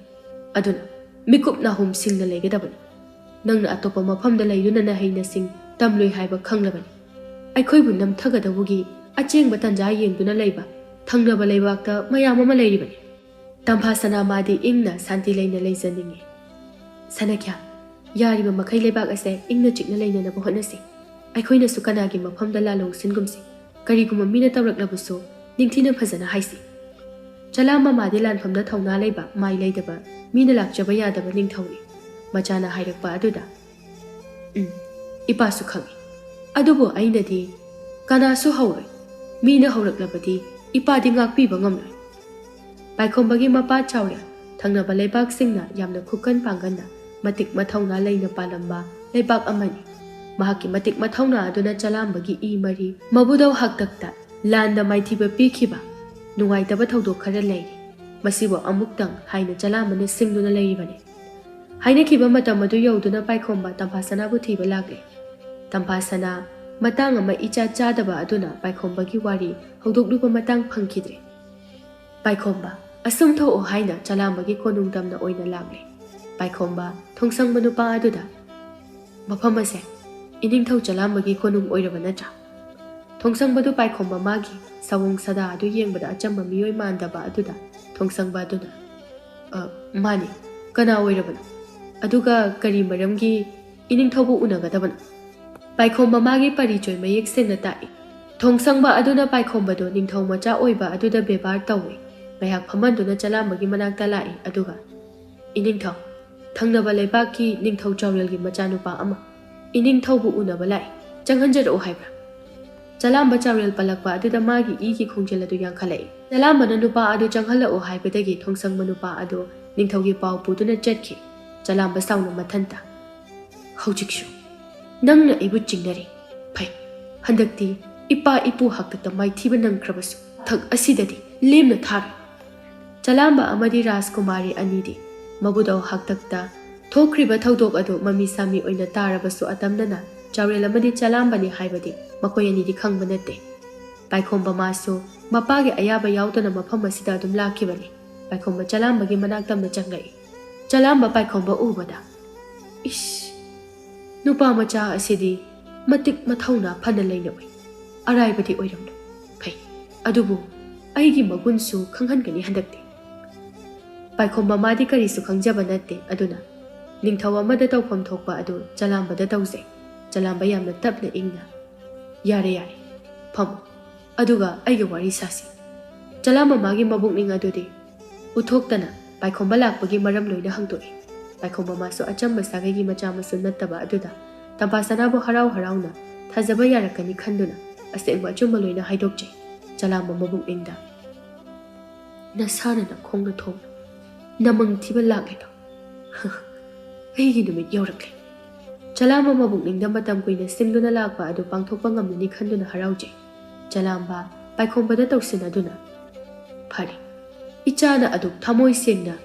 ꯑꯗꯨꯅ ꯃꯤꯀꯨꯞ ꯅꯥꯍꯨꯝ ꯁꯤꯡꯅ ꯂꯩꯒꯗꯕꯅꯤ ꯅꯪꯅ ꯑꯇꯣꯞꯄ ꯃꯐꯝꯗ ꯂꯩꯗꯨꯅ ꯅꯍꯩ ꯅꯁꯤꯡ ꯇꯝꯂꯣꯏ ꯍꯥꯏꯕ ꯈꯪꯂꯕꯅꯤ ꯑꯩꯈꯣꯏꯕꯨ ꯅꯝꯊꯒꯗꯧꯕꯒꯤ ꯑꯆꯦꯡꯕ ꯇꯟꯖꯥ ꯌꯦꯡꯗꯨꯅ ꯂꯩꯕ ꯊꯪꯅꯕ ꯂꯩꯕꯥꯛꯇ ꯃꯌꯥꯝ ꯑꯃ ꯂꯩꯔꯤꯕꯅꯤ ꯇꯝꯐꯥꯁꯅꯥ ꯃꯥꯗꯤ ꯏꯪꯅ ꯁꯥꯟꯇꯤ ꯂꯩꯅ ꯂꯩꯖꯅꯤꯡꯉꯤ ꯁꯅꯈ꯭ꯌꯥ ꯌꯥꯔꯤꯕ ꯃꯈꯩ ꯂꯩꯕꯥꯛ ꯑꯁꯦ ꯏꯪꯅ ꯆꯤꯛꯅ ꯂꯩꯅꯅꯕ ꯍꯣꯠꯅꯁꯤ ꯑꯩꯈꯣꯏꯅꯁꯨ ꯀꯅꯥꯒꯤ ꯃꯐꯝꯗ ꯂꯥꯜꯂꯣꯡꯁꯤꯟꯒꯨꯝꯁꯤ ꯀꯔꯤꯒꯨꯝꯕ ꯃꯤꯅ ꯇꯧꯔꯛꯂꯕꯁꯨ ꯅꯤꯡꯊꯤꯅ ꯐꯖꯅ ꯍꯥꯏꯁꯤ ꯆꯂꯥꯝꯕ ꯃꯥꯗꯤ ꯂꯥꯟꯐꯝꯗ ꯊꯧꯅꯥ ꯂꯩꯕ ꯃꯥꯏ ꯂꯩꯗꯕ ꯃꯤꯅ ꯂꯥꯛꯆꯕ ꯌꯥꯗꯕ ꯅꯤꯡꯊꯧꯅꯤ ꯃꯆꯥꯅ ꯍꯥꯏꯔꯛꯄ ꯑꯗꯨꯗ ꯏꯄꯥꯁꯨ ꯈꯪꯏ ꯑꯗꯨꯕꯨ ꯑꯩꯅꯗꯤ ꯀꯅꯥꯁꯨ ꯍꯧꯔꯣꯏ ꯃꯤꯅ ꯍꯧꯔꯛꯂꯕꯗꯤ ꯏꯄꯥꯗꯤ ꯉꯥꯛꯄꯤꯕ ꯉꯝꯂꯣꯏ ꯄꯥꯏꯈꯣꯝꯕꯒꯤ ꯃꯄꯥ ꯆꯥꯎꯔꯦ ꯊꯪꯅꯕ ꯂꯩꯕꯥꯛꯁꯤꯡꯅ ꯌꯥꯝꯅ ꯈꯨꯀꯟ ꯄꯥꯡꯒꯟꯅ ꯃꯇꯤꯛ ꯃꯊꯧꯅꯥ ꯂꯩꯅ ꯄꯥꯜꯂꯝꯕ ꯂꯩꯕꯥꯛ ꯑꯃꯅꯤ ꯃꯍꯥꯛꯀꯤ ꯃꯇꯤꯛ ꯃꯊꯧꯅꯥ ꯑꯗꯨꯅ ꯆꯂꯥꯝꯕꯒꯤ ꯏ ꯃꯔꯤ ꯃꯕꯨꯗꯧ ꯍꯥꯛꯇꯛꯇ ꯂꯥꯟꯗ ꯃꯥꯏꯊꯤꯕ ꯄꯤꯈꯤꯕ ꯅꯨꯡꯉꯥꯏꯇꯕ ꯊꯧꯗꯣꯛ ꯈꯔ ꯂꯩꯔꯤ ꯃꯁꯤꯕꯨ ꯑꯃꯨꯛꯇꯪ ꯍꯥꯏꯅ ꯆꯂꯥꯝꯕꯅ ꯁꯤꯡꯗꯨꯅ ꯂꯩꯔꯤꯕꯅꯤ ꯍꯥꯏꯅꯈꯤꯕ ꯃꯇꯝ ꯑꯗꯨ ꯌꯧꯗꯨꯅ ꯄꯥꯏꯈꯣꯝꯕ ꯇꯝꯐꯥꯁꯅꯥꯕꯨ ꯊꯤꯕ ꯂꯥꯛꯂꯤ ꯇꯝꯐꯥꯁꯅꯥ ꯃꯇꯥꯡ ꯑꯃ ꯏꯆꯥ ꯆꯥꯗꯕ ꯑꯗꯨꯅ ꯄꯥꯏꯈꯣꯝꯕꯒꯤ ꯋꯥꯔꯤ ꯍꯧꯗꯣꯛꯂꯨꯕ ꯃꯇꯥꯡ ꯐꯪꯈꯤꯗ꯭ꯔꯦ ꯄꯥꯏꯈꯣꯝꯕ ꯑꯁꯨꯝ ꯊꯣꯛꯑꯣ ꯍꯥꯏꯅ ꯆꯂꯥꯝꯕꯒꯤ ꯀꯣꯅꯨꯡꯗꯝꯅ ꯑꯣꯏꯅ ꯂꯥꯛꯂꯤ ꯄꯥꯏꯈꯣꯝꯕ ꯊꯣꯡꯁꯪꯕ ꯅꯨꯄꯥ ꯑꯗꯨꯗ ꯃꯐꯝ ꯑꯁꯦ ꯏꯅꯤꯡꯊꯧ ꯆꯂꯥꯝꯕꯒꯤ ꯀꯣꯅꯨꯡ ꯑꯣꯏꯔꯕ ꯅꯠꯇ꯭ꯔꯥ ꯊꯣꯡꯁꯪꯕꯗꯨ ꯄꯥꯏꯈꯣꯝꯕ ꯃꯥꯒꯤ ꯁꯑꯣꯡ ꯁꯗꯥ ꯑꯗꯨ ꯌꯦꯡꯕꯗ ꯑꯆꯝꯕ ꯃꯤꯑꯣꯏ ꯃꯥꯟꯗꯕ ꯑꯗꯨꯗ ꯊꯣꯡꯁꯪꯕ ꯑꯗꯨꯅ ꯃꯥꯅꯤ ꯀꯅꯥ ꯑꯣꯏꯔꯕꯅꯣ ꯑꯗꯨꯒ ꯀꯔꯤ ꯃꯔꯝꯒꯤ ꯏꯅꯤꯡꯊꯧꯕꯨ ꯎꯅꯒꯗꯕꯅꯣ? ꯄꯥꯏꯈꯣꯝꯕ ꯃꯥꯒꯤ ꯄꯔꯤꯆꯣꯏ ꯃꯌꯦꯛ ꯁꯦꯡꯅ ꯇꯥꯛꯏ꯫ ꯊꯣꯡꯁꯪꯕ ꯑꯗꯨꯅ ꯄꯥꯏꯈꯣꯝꯕꯗꯣ ꯅꯤꯡꯊꯧ ꯃꯆꯥ ꯑꯣꯏꯕ ꯑꯗꯨꯗ ꯕꯦꯕꯥꯔ ꯇꯧꯏ꯫ ꯃꯌꯥꯛ ꯐꯝꯍꯟꯗꯨꯅ ꯆꯂꯥꯝꯕꯒꯤ ꯃꯅꯥꯛꯇ ꯂꯥꯛꯏ ꯑꯗꯨꯒ ꯏꯅꯤꯡꯊꯧ, ꯊꯪꯅꯕ ꯂꯩꯕꯥꯛꯀꯤ ꯅꯤꯡꯊꯧ ꯆꯥꯎꯔꯦꯜꯒꯤ ꯃꯆꯥꯅꯨꯄꯥ ꯑꯃ ꯏꯅꯤꯡꯊꯧꯕꯨ ꯎꯅꯕ ꯂꯥꯛꯏ, ꯆꯪꯍꯟꯖꯔꯛꯑꯣ ꯍꯥꯏꯕ꯭ꯔꯥ? ꯆꯂꯥꯝꯕ ꯆꯥꯎꯔꯦꯜ ꯄꯜꯂꯛꯄ ꯑꯗꯨꯗ ꯃꯥꯒꯤ ꯏꯒꯤ ꯈꯣꯡꯖꯦꯜ ꯑꯗꯨ ꯌꯥꯡꯈꯠꯂꯛꯏ꯫ ꯆꯂꯥꯝꯕꯅ ꯅꯨꯄꯥ ꯑꯗꯨ ꯆꯪꯍꯜꯂꯛꯑꯣ ꯍꯥꯏꯕꯗꯒꯤ ꯊꯣꯡꯁꯪꯕ ꯅꯨꯄꯥ ꯑꯗꯨ ꯅꯤꯡꯊꯧꯒꯤ ꯄꯥꯎ ꯄꯨꯗꯨꯅ ꯆꯠꯈꯤ꯫ ꯆꯂꯥꯝꯕ ꯁꯥꯎꯅ ꯃꯊꯟꯇ, ꯍꯧꯖꯤꯛꯁꯨ ꯅꯪꯅ ꯑꯩꯕꯨ ꯆꯤꯡꯅꯔꯤ꯫ ꯐꯩ, ꯍꯟꯗꯛꯇꯤ ꯏꯄꯥ ꯏꯄꯨ ꯍꯥꯛꯇꯛꯇ ꯃꯥꯏꯊꯤꯕ ꯅꯪꯈ꯭ꯔꯕꯁꯨ ꯊꯛ ꯑꯁꯤꯗꯗꯤ ꯂꯦꯝꯅ ꯊꯥꯔꯣꯏ꯫ ꯆꯂꯥꯝꯕ ꯑꯃꯗꯤ ꯔꯥꯖꯀꯨꯃꯥꯔꯤ ꯑꯅꯤꯗꯤ ꯃꯕꯨꯗꯧ ꯍꯥꯛꯇꯛꯇ ꯊꯣꯛꯈ꯭ꯔꯤꯕ ꯊꯧꯗꯣꯛ ꯑꯗꯨ ꯃꯃꯤ ꯁꯥꯃꯤ ꯑꯣꯏꯅ ꯇꯥꯔꯕꯁꯨ ꯑꯇꯝꯅꯅ ꯆꯥꯎꯔꯦꯜ ꯑꯃꯗꯤ ꯆꯂꯥꯝꯕꯅꯤ ꯍꯥꯏꯕꯗꯤ ꯃꯈꯣꯏ ꯑꯅꯤꯗꯤ ꯈꯪꯕ ꯅꯠꯇꯦ꯫ ꯄꯥꯏꯈꯣꯝꯕ ꯃꯥꯁꯨ ꯃꯄꯥꯒꯤ ꯑꯌꯥꯕ ꯌꯥꯎꯗꯅ ꯃꯐꯝ ꯑꯁꯤꯗ ꯑꯗꯨꯝ ꯂꯥꯛꯈꯤꯕꯅꯤ꯫ ꯄꯥꯏꯈꯣꯝꯕ ꯆꯂꯥꯝꯕꯒꯤ ꯃꯅꯥꯛꯇꯝꯅ ꯆꯪꯂꯛꯏ꯫ ꯆꯂꯥꯝꯕ ꯄꯥꯏꯈꯣꯝꯕ ꯎꯕꯗ, ꯏꯁ, ꯅꯨꯄꯥ ꯃꯆꯥ ꯑꯁꯤꯗꯤ ꯃꯇꯤꯛ ꯃꯊꯧꯅꯥ ꯐꯅ ꯂꯩꯅ ꯎꯏ, ꯑꯔꯥꯏꯕꯗꯤ ꯑꯣꯏꯔꯝꯂꯣꯏ꯫ ꯐꯩ, ꯑꯗꯨꯕꯨ ꯑꯩꯒꯤ ꯃꯒꯨꯟꯁꯨ ꯈꯪꯍꯟꯒꯅꯤ ꯍꯟꯗꯛꯇꯤ꯫ ꯄꯥꯏꯈꯣꯝꯕ ꯃꯥꯗꯤ ꯀꯔꯤꯁꯨ ꯈꯪꯖꯕ ꯅꯠꯇꯦ, ꯑꯗꯨꯅ ꯅꯤꯡꯊꯧ ꯑꯃꯗ ꯇꯧꯐꯝ ꯊꯣꯛꯄ ꯑꯗꯨ ꯆꯂꯥꯝꯕꯗ ꯇꯧꯖꯩ꯫ ꯆꯂꯥꯝꯕ ꯌꯥꯝꯅ ꯇꯞꯅ ꯏꯪꯅ, ꯌꯥꯔꯦ ꯌꯥꯔꯦ, ꯐꯝꯃꯨ, ꯑꯗꯨꯒ ꯑꯩꯒ ꯋꯥꯔꯤ ꯁꯥꯁꯤ꯫ ꯆꯂꯥꯝꯕ ꯃꯥꯒꯤ ꯃꯕꯨꯛꯅꯤꯡ ꯑꯗꯨꯗꯤ ꯎꯠꯊꯣꯛꯇꯅ ꯄꯥꯏꯈꯣꯝꯕ ꯂꯥꯛꯄꯒꯤ ꯃꯔꯝ ꯂꯣꯏꯅ ꯍꯪꯗꯣꯛꯏ꯫ ꯄꯥꯏꯈꯣꯝꯕ ꯃꯥꯁꯨ ꯑꯆꯝꯕ ꯁꯥꯒꯩꯒꯤ ꯃꯆꯥ ꯃꯁꯨ ꯅꯠꯇꯕ ꯑꯗꯨꯗ ꯇꯝꯐꯥ ꯁꯅꯥꯕꯨ ꯍꯔꯥꯎ ꯍꯔꯥꯎꯅ ꯊꯥꯖꯕ ꯌꯥꯔꯛꯀꯅꯤ ꯈꯟꯗꯨꯅ ꯑꯁꯦꯡꯕ ꯑꯆꯨꯝꯕ ꯂꯣꯏꯅ ꯍꯥꯏꯗꯣꯛꯆꯩ꯫ ꯆꯂꯥꯝꯕ ꯃꯕꯨꯛꯅꯤꯡꯗ, ꯅꯁꯥꯅ ꯅꯈꯣꯡꯅ ꯊꯣꯡꯅ ꯅꯃꯪ ꯊꯤꯕ ꯂꯥꯛꯂꯤꯗꯣ ꯑꯩꯒꯤ ꯅꯨꯃꯤꯠ ꯌꯧꯔꯛꯂꯦ꯫ ꯆꯂꯥꯝꯕ ꯃꯕꯨꯛꯅꯤꯡꯗ ꯃꯇꯝ ꯀꯨꯏꯅ ꯁꯤꯡꯗꯨꯅ ꯂꯥꯛꯄ ꯑꯗꯨ ꯄꯥꯡꯊꯣꯛꯄ ꯉꯝꯂꯅꯤ ꯈꯟꯗꯨꯅ ꯍꯔꯥꯎꯖꯩ꯫ ꯆꯂꯥꯝꯕ ꯄꯥꯏꯈꯣꯝꯕꯗ ꯇꯧꯁꯤꯟꯅꯗꯨꯅ, ꯐꯔꯦ, ꯏꯆꯥꯅ ꯑꯗꯨꯛ ꯊꯃꯣꯏ ꯁꯦꯡꯅ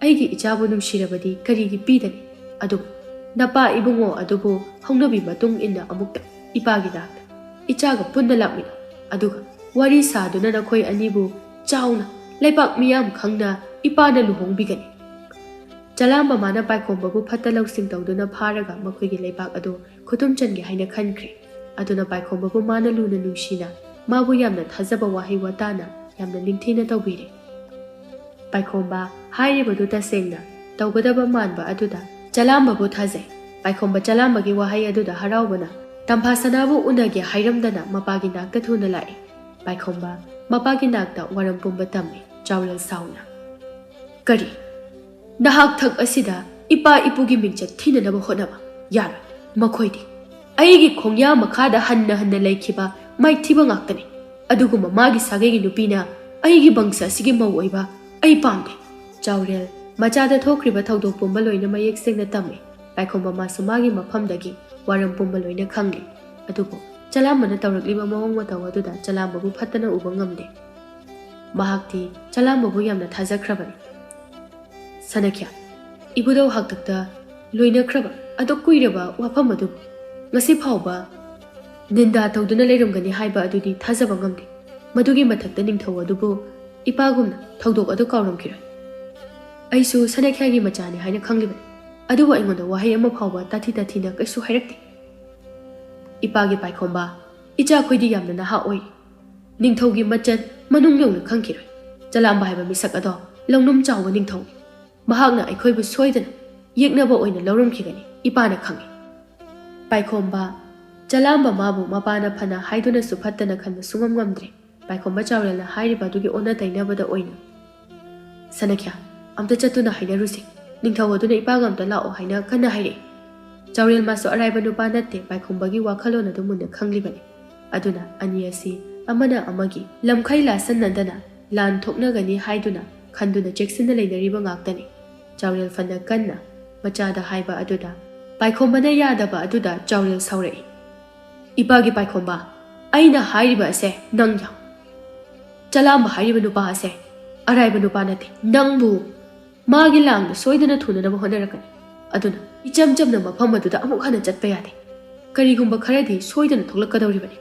ꯑꯩꯒꯤ ꯏꯆꯥꯕꯨ ꯅꯨꯡꯁꯤꯔꯕꯗꯤ ꯀꯔꯤꯒꯤ ꯄꯤꯗꯅꯤ? ꯑꯗꯨꯕꯨ ꯅꯄꯥ ꯏꯕꯨꯡꯉꯣ ꯑꯗꯨꯕꯨ ꯍꯧꯅꯕꯤ ꯃꯇꯨꯡ ꯏꯟꯅ ꯑꯃꯨꯛꯇ ꯏꯄꯥꯒꯤ ꯅꯥꯛꯇ ꯏꯆꯥꯒ ꯄꯨꯟꯅ ꯂꯥꯛꯃꯤꯟꯅꯧ, ꯑꯗꯨꯒ ꯋꯥꯔꯤ ꯁꯥꯗꯨꯅ ꯅꯈꯣꯏ ꯑꯅꯤꯕꯨ ꯆꯥꯎꯅ ꯂꯩꯕꯥꯛ ꯃꯤꯌꯥꯝ ꯈꯪꯅ ꯏꯄꯥꯅ ꯂꯨꯍꯣꯡꯕꯤꯒꯅꯤ꯫ ꯆꯂꯥꯝꯕ ꯃꯥꯅ ꯄꯥꯏꯈꯣꯝꯕꯕꯨ ꯐꯠꯇ ꯂꯧꯁꯤꯡ ꯇꯧꯗꯨꯅ ꯐꯥꯔꯒ ꯃꯈꯣꯏꯒꯤ ꯂꯩꯕꯥꯛ ꯑꯗꯨ ꯈꯨꯇꯨꯝ ꯆꯟꯒꯦ ꯍꯥꯏꯅ ꯈꯟꯈ꯭ꯔꯦ꯫ ꯑꯗꯨꯅ ꯄꯥꯏꯈꯣꯝꯕꯕꯨ ꯃꯥꯅ ꯂꯨꯅ ꯅꯨꯡꯁꯤꯅ ꯃꯥꯕꯨ ꯌꯥꯝꯅ ꯊꯥꯖꯕ ꯋꯥꯍꯩ ꯋꯥꯇꯥꯅ ꯌꯥꯝꯅ ꯅꯤꯡꯊꯤꯅ ꯇꯧꯕꯤꯔꯦ꯫ ꯄꯥꯏꯈꯣꯝꯕ ꯍꯥꯏꯔꯤꯕꯗꯨ ꯇꯁꯦꯡꯅ ꯇꯧꯒꯗꯕ ꯃꯥꯟꯕ ꯑꯗꯨꯗ ꯆꯂꯥꯝꯕꯕꯨ ꯊꯥꯖꯩ꯫ ꯄꯥꯏꯈꯣꯝꯕ ꯆꯂꯥꯝꯕꯒꯤ ꯋꯥꯍꯩ ꯑꯗꯨꯗ ꯍꯔꯥꯎꯕꯅ ꯇꯝꯐꯥ ꯁꯅꯥꯕꯨ ꯎꯅꯒꯦ ꯍꯥꯏꯔꯝꯗꯅ ꯃꯄꯥꯒꯤ ꯅꯥꯛꯇ ꯊꯨꯅ ꯂꯥꯛꯏ꯫ ꯄꯥꯏꯈꯣꯝꯕ ꯃꯄꯥꯒꯤ ꯅꯥꯛꯇ ꯋꯥꯔꯝ ꯄꯨꯝꯕ ꯇꯝꯃꯤ꯫ ꯆꯥꯎꯔꯦꯜ ꯁꯥꯎꯅ, ꯀꯔꯤ, ꯅꯍꯥꯛ ꯊꯛ ꯑꯁꯤꯗ ꯏꯄꯥ ꯏꯄꯨꯒꯤ ꯃꯤꯡꯆꯠ ꯊꯤꯅꯅꯕ ꯍꯣꯠꯅꯕ ꯌꯥꯔꯣꯏ꯫ ꯃꯈꯣꯏꯗꯤ ꯑꯩꯒꯤ ꯈꯣꯡꯌꯥ ꯃꯈꯥꯗ ꯍꯟꯅ ꯍꯟꯅ ꯂꯩꯈꯤꯕ ꯃꯥꯏꯊꯤꯕ ꯉꯥꯛꯇꯅꯤ꯫ ꯑꯗꯨꯒꯨꯝꯕ ꯃꯥꯒꯤ ꯁꯥꯒꯩꯒꯤ ꯅꯨꯄꯤꯅ ꯑꯩꯒꯤ ꯕꯪꯁ ꯑꯁꯤꯒꯤ ꯃꯧ ꯑꯣꯏꯕ ꯑꯩ ꯄꯥꯝꯗꯦ꯫ ꯆꯥꯎꯔꯦꯜ ꯃꯆꯥꯗ ꯊꯣꯛꯈ꯭ꯔꯤꯕ ꯊꯧꯗꯣꯛ ꯄꯨꯝꯕ ꯂꯣꯏꯅ ꯃꯌꯦꯛ ꯁꯦꯡꯅ ꯇꯝꯃꯤ꯫ ꯄꯥꯏꯈꯣꯝꯕ ꯃꯥꯁꯨ ꯃꯥꯒꯤ ꯃꯐꯝꯗꯒꯤ ꯋꯥꯔꯝ ꯄꯨꯝꯕ ꯂꯣꯏꯅ ꯈꯪꯂꯤ꯫ ꯑꯗꯨꯕꯨ ꯆꯂꯥꯝꯕꯅ ꯇꯧꯔꯛꯂꯤꯕ ꯃꯑꯣꯡ ꯃꯇꯧ ꯑꯗꯨꯗ ꯆꯂꯥꯝꯕꯕꯨ ꯐꯠꯇꯅ ꯎꯕ ꯉꯝꯗꯦ꯫ ꯃꯍꯥꯛꯇꯤ ꯆꯂꯥꯝꯕꯕꯨ ꯌꯥꯝꯅ ꯊꯥꯖꯈ꯭ꯔꯕꯅꯤ꯫ ꯁꯅꯈ꯭ꯌꯥ, ꯏꯕꯨꯙꯧ ꯍꯥꯛꯇꯛꯇ ꯂꯣꯏꯅꯈ꯭ꯔꯕ ꯑꯗꯨꯛ ꯀꯨꯏꯔꯕ ꯋꯥꯐꯝ ꯑꯗꯨꯕꯨ ꯉꯁꯤ ꯐꯥꯎꯕ ꯅꯤꯟꯗꯥ ꯇꯧꯗꯨꯅ ꯂꯩꯔꯝꯒꯅꯤ ꯍꯥꯏꯕ ꯑꯗꯨꯗꯤ ꯊꯥꯖꯕ ꯉꯝꯗꯦ꯫ ꯃꯗꯨꯒꯤ ꯃꯊꯛꯇ ꯅꯤꯡꯊꯧ ꯑꯗꯨꯕꯨ ꯏꯄꯥꯒꯨꯝꯅ ꯊꯧꯗꯣꯛ ꯑꯗꯨ ꯀꯥꯎꯔꯝꯈꯤꯔꯣꯏ꯫ ꯑꯩꯁꯨ ꯁꯅꯈ꯭ꯌꯥꯒꯤ ꯃꯆꯥꯅꯤ ꯍꯥꯏꯅ ꯈꯪꯂꯤꯕꯅꯤ, ꯑꯗꯨꯕꯨ ꯑꯩꯉꯣꯟꯗ ꯋꯥꯍꯩ ꯑꯃ ꯐꯥꯎꯕ ꯇꯥꯊꯤ ꯇꯥꯊꯤꯅ ꯀꯩꯁꯨ ꯍꯥꯏꯔꯛꯇꯦ꯫ ꯏꯄꯥꯒꯤ ꯄꯥꯏꯈꯣꯝꯕ, ꯏꯆꯥꯈꯣꯏꯗꯤ ꯌꯥꯝꯅ ꯅꯍꯥ ꯑꯣꯏꯔꯤ, ꯅꯤꯡꯊꯧꯒꯤ ꯃꯆꯠ ꯃꯅꯨꯡ ꯌꯧꯅ ꯈꯪꯈꯤꯔꯣꯏ꯫ ꯆꯂꯥꯝꯕ ꯍꯥꯏꯕ ꯃꯤꯁꯛ ꯑꯗꯣ ꯂꯧꯅꯨꯝ ꯆꯥꯎꯕ ꯅꯤꯡꯊꯧꯅꯤ꯫ ꯃꯍꯥꯛꯅ ꯑꯩꯈꯣꯏꯕꯨ ꯁꯣꯏꯗꯅ ꯌꯦꯛꯅꯕ ꯑꯣꯏꯅ ꯂꯧꯔꯝꯈꯤꯒꯅꯤ, ꯏꯄꯥꯅ ꯈꯪꯏ꯫ ꯄꯥꯏꯈꯣꯝꯕ ꯆꯂꯥꯝꯕ ꯃꯥꯕꯨ ꯃꯄꯥꯅ ꯐꯅ ꯍꯥꯏꯗꯨꯅꯁꯨ ꯐꯠꯇꯅ ꯈꯟꯕ ꯁꯨꯡꯉꯝ ꯉꯝꯗ꯭ꯔꯦ꯫ ꯄꯥꯏꯈꯣꯝꯕ ꯆꯥꯎꯔꯦꯜꯅ ꯍꯥꯏꯔꯤꯕ ꯑꯗꯨꯒꯤ ꯑꯣꯟꯅ ꯇꯩꯅꯕꯗ ꯑꯣꯏꯅ, ꯁꯅꯈ꯭ꯌꯥ, ꯑꯝꯇ ꯆꯠꯇꯨꯅ ꯍꯥꯏꯅꯔꯨꯁꯤ, ꯅꯤꯡꯊꯧ ꯑꯗꯨꯅ ꯏꯄꯥꯒ ꯑꯝꯇ ꯂꯥꯛꯑꯣ ꯍꯥꯏꯅ ꯀꯟꯅ ꯍꯥꯏꯔꯛꯏ꯫ ꯆꯥꯎꯔꯦꯜ ꯃꯥꯁꯨ ꯑꯔꯥꯏꯕ ꯅꯨꯄꯥ ꯅꯠꯇꯦ, ꯄꯥꯏꯈꯣꯝꯕꯒꯤ ꯋꯥꯈꯜꯂꯣꯟ ꯑꯗꯨ ꯃꯨꯟꯅ ꯈꯪꯂꯤꯕꯅꯤ꯫ ꯑꯗꯨꯅ ꯑꯅꯤ ꯑꯁꯤ ꯑꯃꯅ ꯑꯃꯒꯤ ꯂꯝꯈꯩ ꯂꯥꯁꯟꯅꯗꯅ ꯂꯥꯟ ꯊꯣꯛꯅꯒꯅꯤ ꯍꯥꯏꯗꯨꯅ ꯈꯟꯗꯨꯅ ꯆꯦꯛꯁꯤꯟꯅ ꯂꯩꯅꯔꯤꯕ ꯉꯥꯛꯇꯅꯤ꯫ ꯆꯥꯎꯔꯦꯜ ꯐꯅ ꯀꯟꯅ ꯃꯆꯥꯗ ꯍꯥꯏꯕ ꯑꯗꯨꯗ ꯄꯥꯏꯈꯣꯝꯕꯅ ꯌꯥꯗꯕ ꯑꯗꯨꯗ ꯆꯥꯎꯔꯦꯜ ꯁꯥꯎꯔꯛꯏ꯫ ꯏꯄꯥꯒꯤ ꯄꯥꯏꯈꯣꯝꯕ, ꯑꯩꯅ ꯍꯥꯏꯔꯤꯕ ꯑꯁꯦ ꯅꯪ ꯌꯥꯎ꯫ ꯆꯂꯥꯝꯕ ꯍꯥꯏꯔꯤꯕ ꯅꯨꯄꯥ ꯑꯁꯦ ꯑꯔꯥꯏꯕ ꯅꯨꯄꯥ ꯅꯠꯇꯦ꯫ ꯅꯪꯕꯨ ꯃꯥꯒꯤ ꯂꯥꯡꯗ ꯁꯣꯏꯗꯅ ꯊꯨꯅꯅꯕ ꯍꯣꯠꯅꯔꯛꯀꯅꯤ꯫ ꯑꯗꯨꯅ ꯏꯆꯝ ꯆꯝꯅ ꯃꯐꯝ ꯑꯗꯨꯗ ꯑꯃꯨꯛ ꯍꯟꯅ ꯆꯠꯄ ꯌꯥꯗꯦ꯫ ꯀꯔꯤꯒꯨꯝꯕ ꯈꯔꯗꯤ ꯁꯣꯏꯗꯅ ꯊꯣꯛꯂꯛꯀꯗꯧꯔꯤꯕꯅꯤ꯫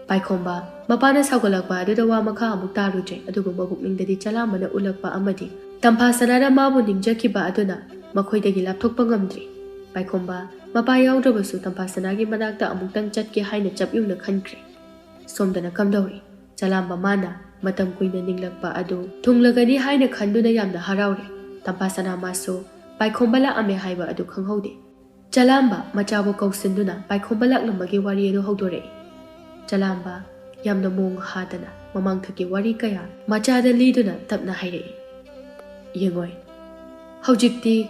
ꯄꯥꯏꯈꯣꯝꯕ ꯃꯄꯥꯅ ꯁꯥꯎꯒꯠꯂꯛꯄ ꯑꯗꯨꯗ ꯋꯥ ꯃꯈꯥ ꯑꯃꯨꯛ ꯇꯥꯔꯨꯗ꯭ꯔꯦ꯫ ꯑꯗꯨꯕꯨ ꯃꯕꯨꯛꯅꯤꯡꯗꯗꯤ ꯆꯂꯥꯝꯕꯅ ꯎꯠꯂꯛꯄ ꯑꯃꯗꯤ ꯇꯝꯐꯥ ꯁꯅꯥꯅ ꯃꯥꯕꯨ ꯅꯤꯡꯖꯈꯤꯕ ꯑꯗꯨꯅ ꯃꯈꯣꯏꯗꯒꯤ ꯂꯥꯞꯊꯣꯛꯄ ꯉꯝꯗ꯭ꯔꯤ꯫ ꯄꯥꯏꯈꯣꯝꯕ ꯃꯄꯥ ꯌꯥꯎꯗ꯭ꯔꯕꯁꯨ ꯇꯝꯐꯥ ꯁꯅꯥꯒꯤ ꯃꯅꯥꯛꯇ ꯑꯃꯨꯛꯇꯪ ꯆꯠꯀꯦ ꯍꯥꯏꯅ ꯆꯞꯌꯨꯡꯅ ꯈꯟꯈ꯭ꯔꯦ꯫ ꯁꯣꯝꯗꯅ ꯀꯝꯗꯧꯔꯤ? ꯆꯂꯥꯝꯕ ꯃꯥꯅ ꯃꯇꯝ ꯀꯨꯏꯅ ꯅꯤꯡꯂꯛꯄ ꯑꯗꯨ ꯊꯨꯡꯂꯒꯅꯤ ꯍꯥꯏꯅ ꯈꯟꯗꯨꯅ ꯌꯥꯝꯅ ꯍꯔꯥꯎꯔꯦ꯫ ꯇꯝꯐꯥ ꯁꯅꯥ ꯃꯥꯁꯨ ꯄꯥꯏꯈꯣꯝꯕ ꯂꯥꯛꯑꯝꯃꯦ ꯍꯥꯏꯕ ꯑꯗꯨ ꯈꯪꯍꯧꯗꯦ꯫ Jalamba machabu kausinduna paikhoba laklamagi wari adu hogdore. Jalamba yamna mong hadana mamang thaki wari kaya machada liduna tapna haire. Yengoi hojikti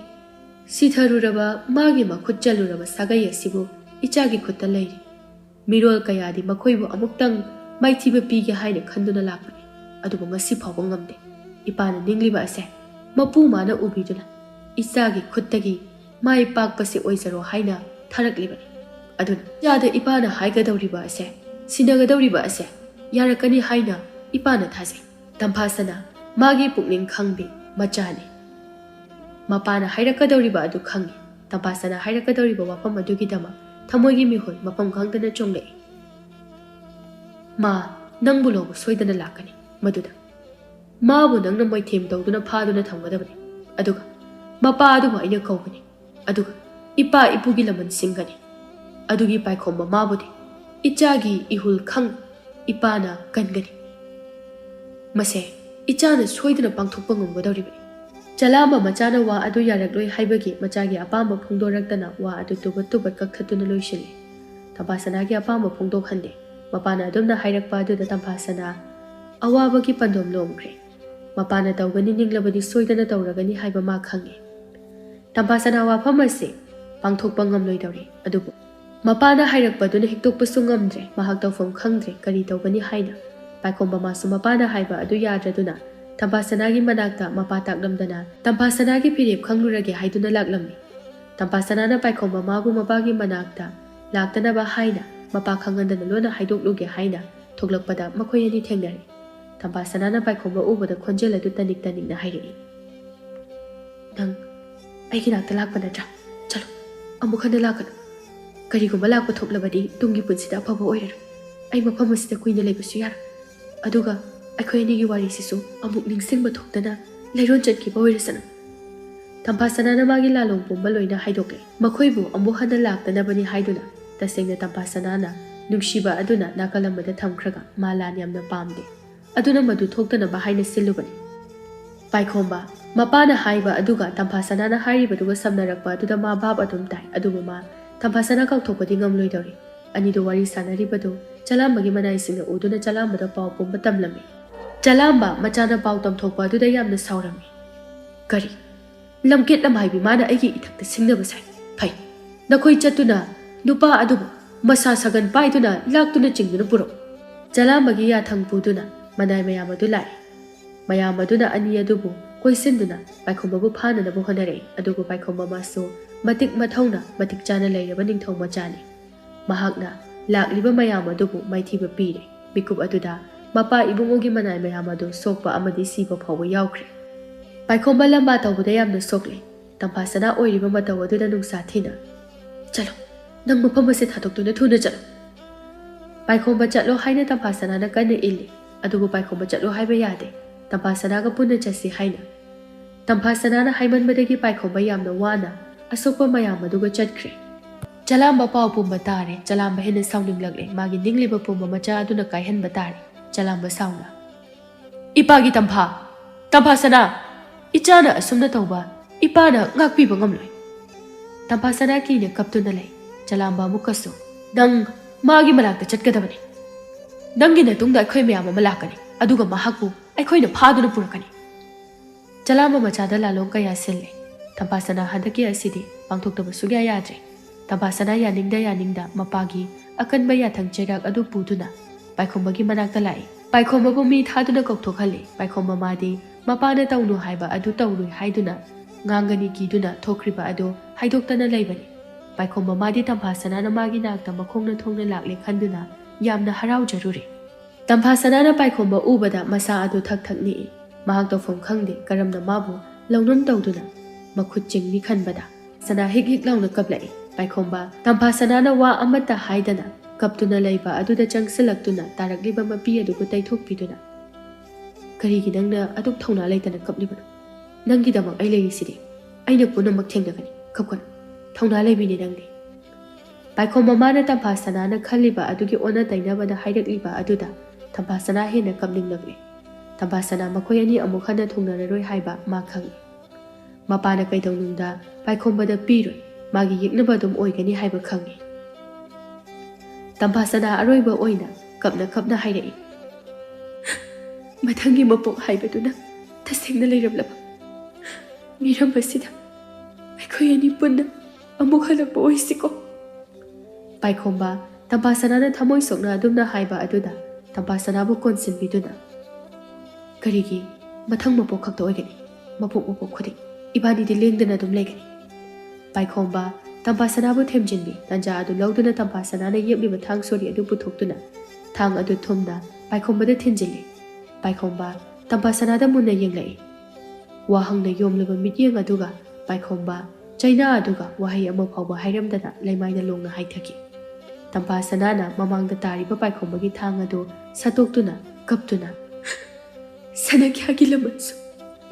sitharuraba magi makhut jaluraba sagai asibu ichagi khutta leiri. Mirol kayadi makhoibu amuktang maithiba pige haine khanduna lakpani. Adubu ngasi phawba ngamde. Ipana ningliba ase mapu mana ubiduna ichagi khuttagi mai pakpasi oizaro haina tharaklibani. Aduna yada ipana haigadawriba ase sinagadawriba ase yarakani haina ipana thase. Tamphasana magi pukning khangbi machani. Mapana hairakadawriba adu khangi. Tamphasana hairakadawriba wafam adugidama thamoigi mihoi mapam khangdana chonglei. Ma nangbu lobu soidana lakani. Maduda mabu nangna moithem tawduna phaduna thamgadabani. Aduga mapa aduba aina kaugani. Aduga ipa ipugi laman singani. Adugi paikhomba mabudi ichagi ihul khang ipana kangani. Mase ichana soidana pangthokpa ngamgadawribani. Jalamba machana wa adu yarakloi haibagi machagi apamba phungdoraktana wa adu tubat kakthatuna loisili. Tamphasanaги apamba phungdokhande. Mapana adumna hairakpa aduda tamphasana awabagi pandom lomkre. Mapana tawgani ninglabadi soidana tawragani haiba ma khange. Tamphasana wafam ase pangthokpa ngamloidawri. Adubu mapana hairakpaduna hiktokpasu ngamdre mahak tawfam khangdre kari tawgani haina. Paikhomba masu mapana haiba adu yadraduna Tamphasanaги manakta mapa taklamdana Tamphasanaги phirep khanglurage haiduna laklammi. Tamphasanana paikhomba mabu mapagi manakta laktanaba haina mapa khangandana lona haidokluge haina thoglakpada makhoi ani thengnare. Tamphasanana paikhomba ubada khonjel adu tanik na hairei. Nang aigi nakta lakpa natra chalo amukhana lakana karigumba lakpa thoklabadi tungi punsida afaba oiraru. Ai mafam asida kuina leibasu yara. Aduga akhoi anigi wari sisu amuk ningsingba thoktana leiron chatkiba oirasana. Tamphasanana magi lalong pumba loina haidokle. Makhoibu amu hana laktanabani haiduna tasengna Tamphasanana nungshiba aduna nakalamada thamkhraga malan yamna pamde. Aduna madu thoktanaba haina silubani. Paikhomba mapana haiba aduga Tamphasanana hairibaduga samnarakpa aduda ma bhab adum tai. Adubu ma Tamphasanana kauthokpadi ngamloidawri. Anidu wari sanaribadu Jalambagi manaisinga uduna Jalambada pau pumba tamlami. Jalamba machana pau tamthokpa aduda yamna saurami. Kari lamket lamhaibi mana aigi ithakta singnaba sai. Phai nakhoi chatuna nupa adubu masa sagan paiduna laktuna chingduna puro. Jalambagi yathang puduna manai mayam adu lai. Mayam aduna ani adubu koisinduna paikhombabu phananabu honare. Adugu paikhomba masu matik mathauna matik chana leiraba ningthau machani. Mahakna lakliba mayam adubu maithiba pire. Bikup aduda mapa ibungogi manai mayam adu sokpa amadi siba phawa yaukre. Paikhomba lamba tawbada yamna sokle. Tamphasana oiriba mataw aduda nungsa thina. Chalo nang mafam ase thatoktuna thuna chalo. Paikhomba chatlo haina Tamphasanana kanna illi. Adugu paikhomba chatlo haiba yade. Tamphasanaga punna chasi haina. Tamphasanana haimanbadagi paikhomba yamna wana asokpa mayam aduga chatkre. Jalamba pau pumba tare. Jalamba hena sauninglagle. Magi ningliba pumba macha aduna kaihanba tare. Jalamba sauna. Ipagi Tamphasana ichana asumna tawba ipana ngakpiba ngamloi. Tamphasana kina kaptuna lei. Jalamba mukaso nang magi malakta chatkadabani. Nangi na tungda akhoi mayam ama lakani. Aduga mahakbu akhoi na phaduna purakani. Jalamba machada lalong kaya sille. Tamphasana handaki asidi pangthokdaba sugya yadre. Tamphasana yaningda mapagi akanba yathang cherak adu puduna paikhombagi manakta lai. Paikhombabu mi thaduna kokthokhalli. Paikhomba madi mapana tawnu haiba adu tawnu haiduna ngangani kiduna thokriba adu haidoktana leibani. Paikhomba madi Tamphasanana magi nakta makhongna thongna lakle khanduna yamna harau jaruri. Tamphasanana paikhomba ubada masa adu thakni. Mahak tawfam khangde karamna mabu launam tawduna makhut chingni khanbada sana hik launa kablai. Paikhomba Tamphasanana wa amata haidana kaptuna leiba aduda changsilaktuna tarakliba mapi adugu taithokpiduna. Karigi nangna aduk thawna leitana kaplibana. Nanggidamak ai leirisidi aina punamak thengnagani kapkana thawna leibini nangdi. Paikhomba mana Tamphasanana khalliba adugi ona tainabada hairakliba aduda Tamphasanana hena kapningnagli. Tamphasanana makhoi ani amuk hana thongnararoi haiba ma khangi. Mapana kaitawlungda Paikhomba da piroi ꯃꯥꯒꯤ ꯌꯦꯛꯅꯕ ꯑꯗꯨꯝ ꯑꯣꯏꯒꯅꯤ ꯍꯥꯏꯕ ꯈꯪꯉꯤ꯫ ꯇꯝꯐꯥꯁꯅꯥ ꯑꯔꯣꯏꯕ ꯑꯣꯏꯅ ꯀꯞꯅ ꯀꯞꯅ ꯍꯥꯏꯔꯛꯏ, ꯃꯊꯪꯒꯤ ꯃꯄꯣꯛ ꯍꯥꯏꯕꯗꯨꯅ ꯇꯁꯦꯡꯅ ꯂꯩꯔꯝꯂꯕ ꯃꯤꯔꯝ ꯑꯁꯤꯗ ꯑꯩꯈꯣꯏ ꯑꯅꯤ ꯄꯨꯟꯅ ꯑꯃꯨꯛ ꯍꯜꯂꯛꯄ ꯑꯣꯏꯁꯤꯀꯣ꯫ ꯄꯥꯏꯈꯣꯝꯕ ꯇꯝꯐꯥꯁꯅꯥꯅ ꯊꯃꯣꯏ ꯁꯣꯛꯅ ꯑꯗꯨꯝꯅ ꯍꯥꯏꯕ ꯑꯗꯨꯗ ꯇꯝꯐꯥꯁꯅꯥꯕꯨ ꯀꯣꯟꯁꯤꯟꯕꯤꯗꯨꯅ, ꯀꯔꯤꯒꯤ ꯃꯊꯪ ꯃꯄꯣꯛ ꯈꯛꯇ ꯑꯣꯏꯒꯅꯤ? ꯃꯄꯣꯛ ꯈꯨꯗꯤꯡ ꯏꯕꯥꯅꯤꯗꯤ ꯂꯦꯡꯗꯅ ꯑꯗꯨꯝ ꯂꯩꯒꯅꯤ꯫ ꯄꯥꯏꯈꯣꯝꯕ ꯇꯝꯐꯥꯁꯅꯥꯕꯨ ꯊꯦꯝꯖꯤꯟꯕꯤ ꯇꯟꯖꯥ ꯑꯗꯨ ꯂꯧꯗꯨꯅ ꯇꯝꯐꯥꯁꯅꯥꯅ ꯌꯦꯛꯂꯤꯕ ꯊꯥꯡ ꯁꯣꯔꯤ ꯑꯗꯨ ꯄꯨꯊꯣꯛꯇꯨꯅ ꯊꯥꯡ ꯑꯗꯨ ꯊꯨꯝꯅ ꯄꯥꯏꯈꯣꯝꯕꯗ ꯊꯤꯟꯖꯤꯜꯂꯤ꯫ ꯄꯥꯏꯈꯣꯝꯕ ꯇꯝꯐꯥꯁꯅꯥꯗ ꯃꯨꯟꯅ ꯌꯦꯡꯂꯛꯏ꯫ ꯋꯥꯍꯪꯅ ꯌꯣꯝꯂꯕ ꯃꯤꯠꯌꯦꯡ ꯑꯗꯨꯒ ꯄꯥꯏꯈꯣꯝꯕ ꯆꯩꯅꯥ ꯑꯗꯨꯒ ꯋꯥꯍꯩ ꯑꯃ ꯐꯥꯎꯕ ꯍꯥꯏꯔꯝꯗꯅ ꯂꯩꯃꯥꯏꯗ ꯂꯣꯡꯅ ꯍꯥꯏꯊꯈꯤ꯫ ꯇꯝꯐꯥꯁꯅꯥꯅ ꯃꯃꯥꯡꯗ ꯇꯥꯔꯤꯕ ꯄꯥꯏꯈꯣꯝꯕꯒꯤ ꯊꯥꯡ ꯑꯗꯨ ꯁꯠꯇꯣꯛꯇꯨꯅ ꯀꯞꯇꯨꯅ, ꯁꯅꯥꯈ꯭ꯌꯥꯒꯤ ꯂꯃꯟꯁꯨ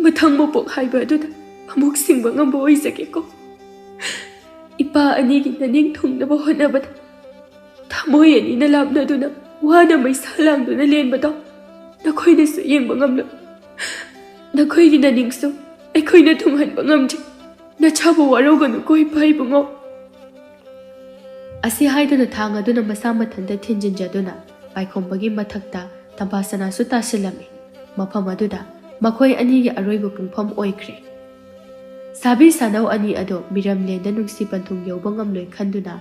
ꯃꯊꯪ ꯃꯄꯣꯛ ꯍꯥꯏꯕ ꯑꯗꯨꯗ ꯑꯃꯨꯛ ꯁꯤꯡꯕ ꯉꯝꯕ ꯑꯣꯏꯖꯒꯦꯀꯣ꯫ ꯏꯄꯥ ꯑꯅꯤꯒꯤ ꯅꯅꯤꯡ ꯊꯨꯡꯅꯕ ꯍꯣꯠꯅꯕꯗ ꯊꯃꯣꯏ ꯑꯅꯤꯅ ꯂꯥꯞꯅꯗꯨꯅ ꯋꯥꯅ ꯃꯩꯁꯥ ꯂꯥꯡꯗꯨꯅ ꯂꯦꯟꯕꯗꯣ ꯅꯈꯣꯏꯅꯁꯨ ꯌꯦꯡꯕ ꯉꯝꯂꯣꯏ꯫ ꯅꯈꯣꯏꯒꯤ ꯅꯅꯤꯡꯁꯨ ꯑꯩꯈꯣꯏꯅ ꯊꯨꯡꯍꯟꯕ ꯉꯝꯗ꯭ꯔꯤ꯫ ꯅꯆꯥꯕꯨ ꯋꯥꯔꯧꯒꯅꯨꯀꯣ ꯏꯄꯥ ꯏꯕꯨꯡꯉꯣ꯫ ꯑꯁꯤ ꯍꯥꯏꯗꯨꯅ ꯊꯥꯡ ꯑꯗꯨꯅ ꯃꯁꯥ ꯃꯊꯟꯇ ꯊꯤꯟꯖꯤꯟꯖꯗꯨꯅ ꯄꯥꯏꯈꯣꯝꯕꯒꯤ ꯃꯊꯛꯇ ꯇꯝꯐꯥꯁꯅꯥꯁꯨ ꯇꯥꯁꯤꯜꯂꯝꯃꯤ꯫ ꯃꯐꯝ ꯑꯗꯨꯗ ꯃꯈꯣꯏ ꯑꯅꯤꯒꯤ ꯑꯔꯣꯏꯕ ꯄꯨꯡꯐꯝ ꯑꯣꯏꯈ꯭ꯔꯦ꯫ ꯁꯥꯕꯤ ꯁꯥꯅꯧ ꯑꯅꯤ ꯑꯗꯣ ꯃꯤꯔꯝꯂꯦꯟꯗ ꯅꯨꯡꯁꯤ ꯄꯟꯊꯨꯡ ꯌꯧꯕ ꯉꯝꯂꯣꯏ ꯈꯟꯗꯨꯅ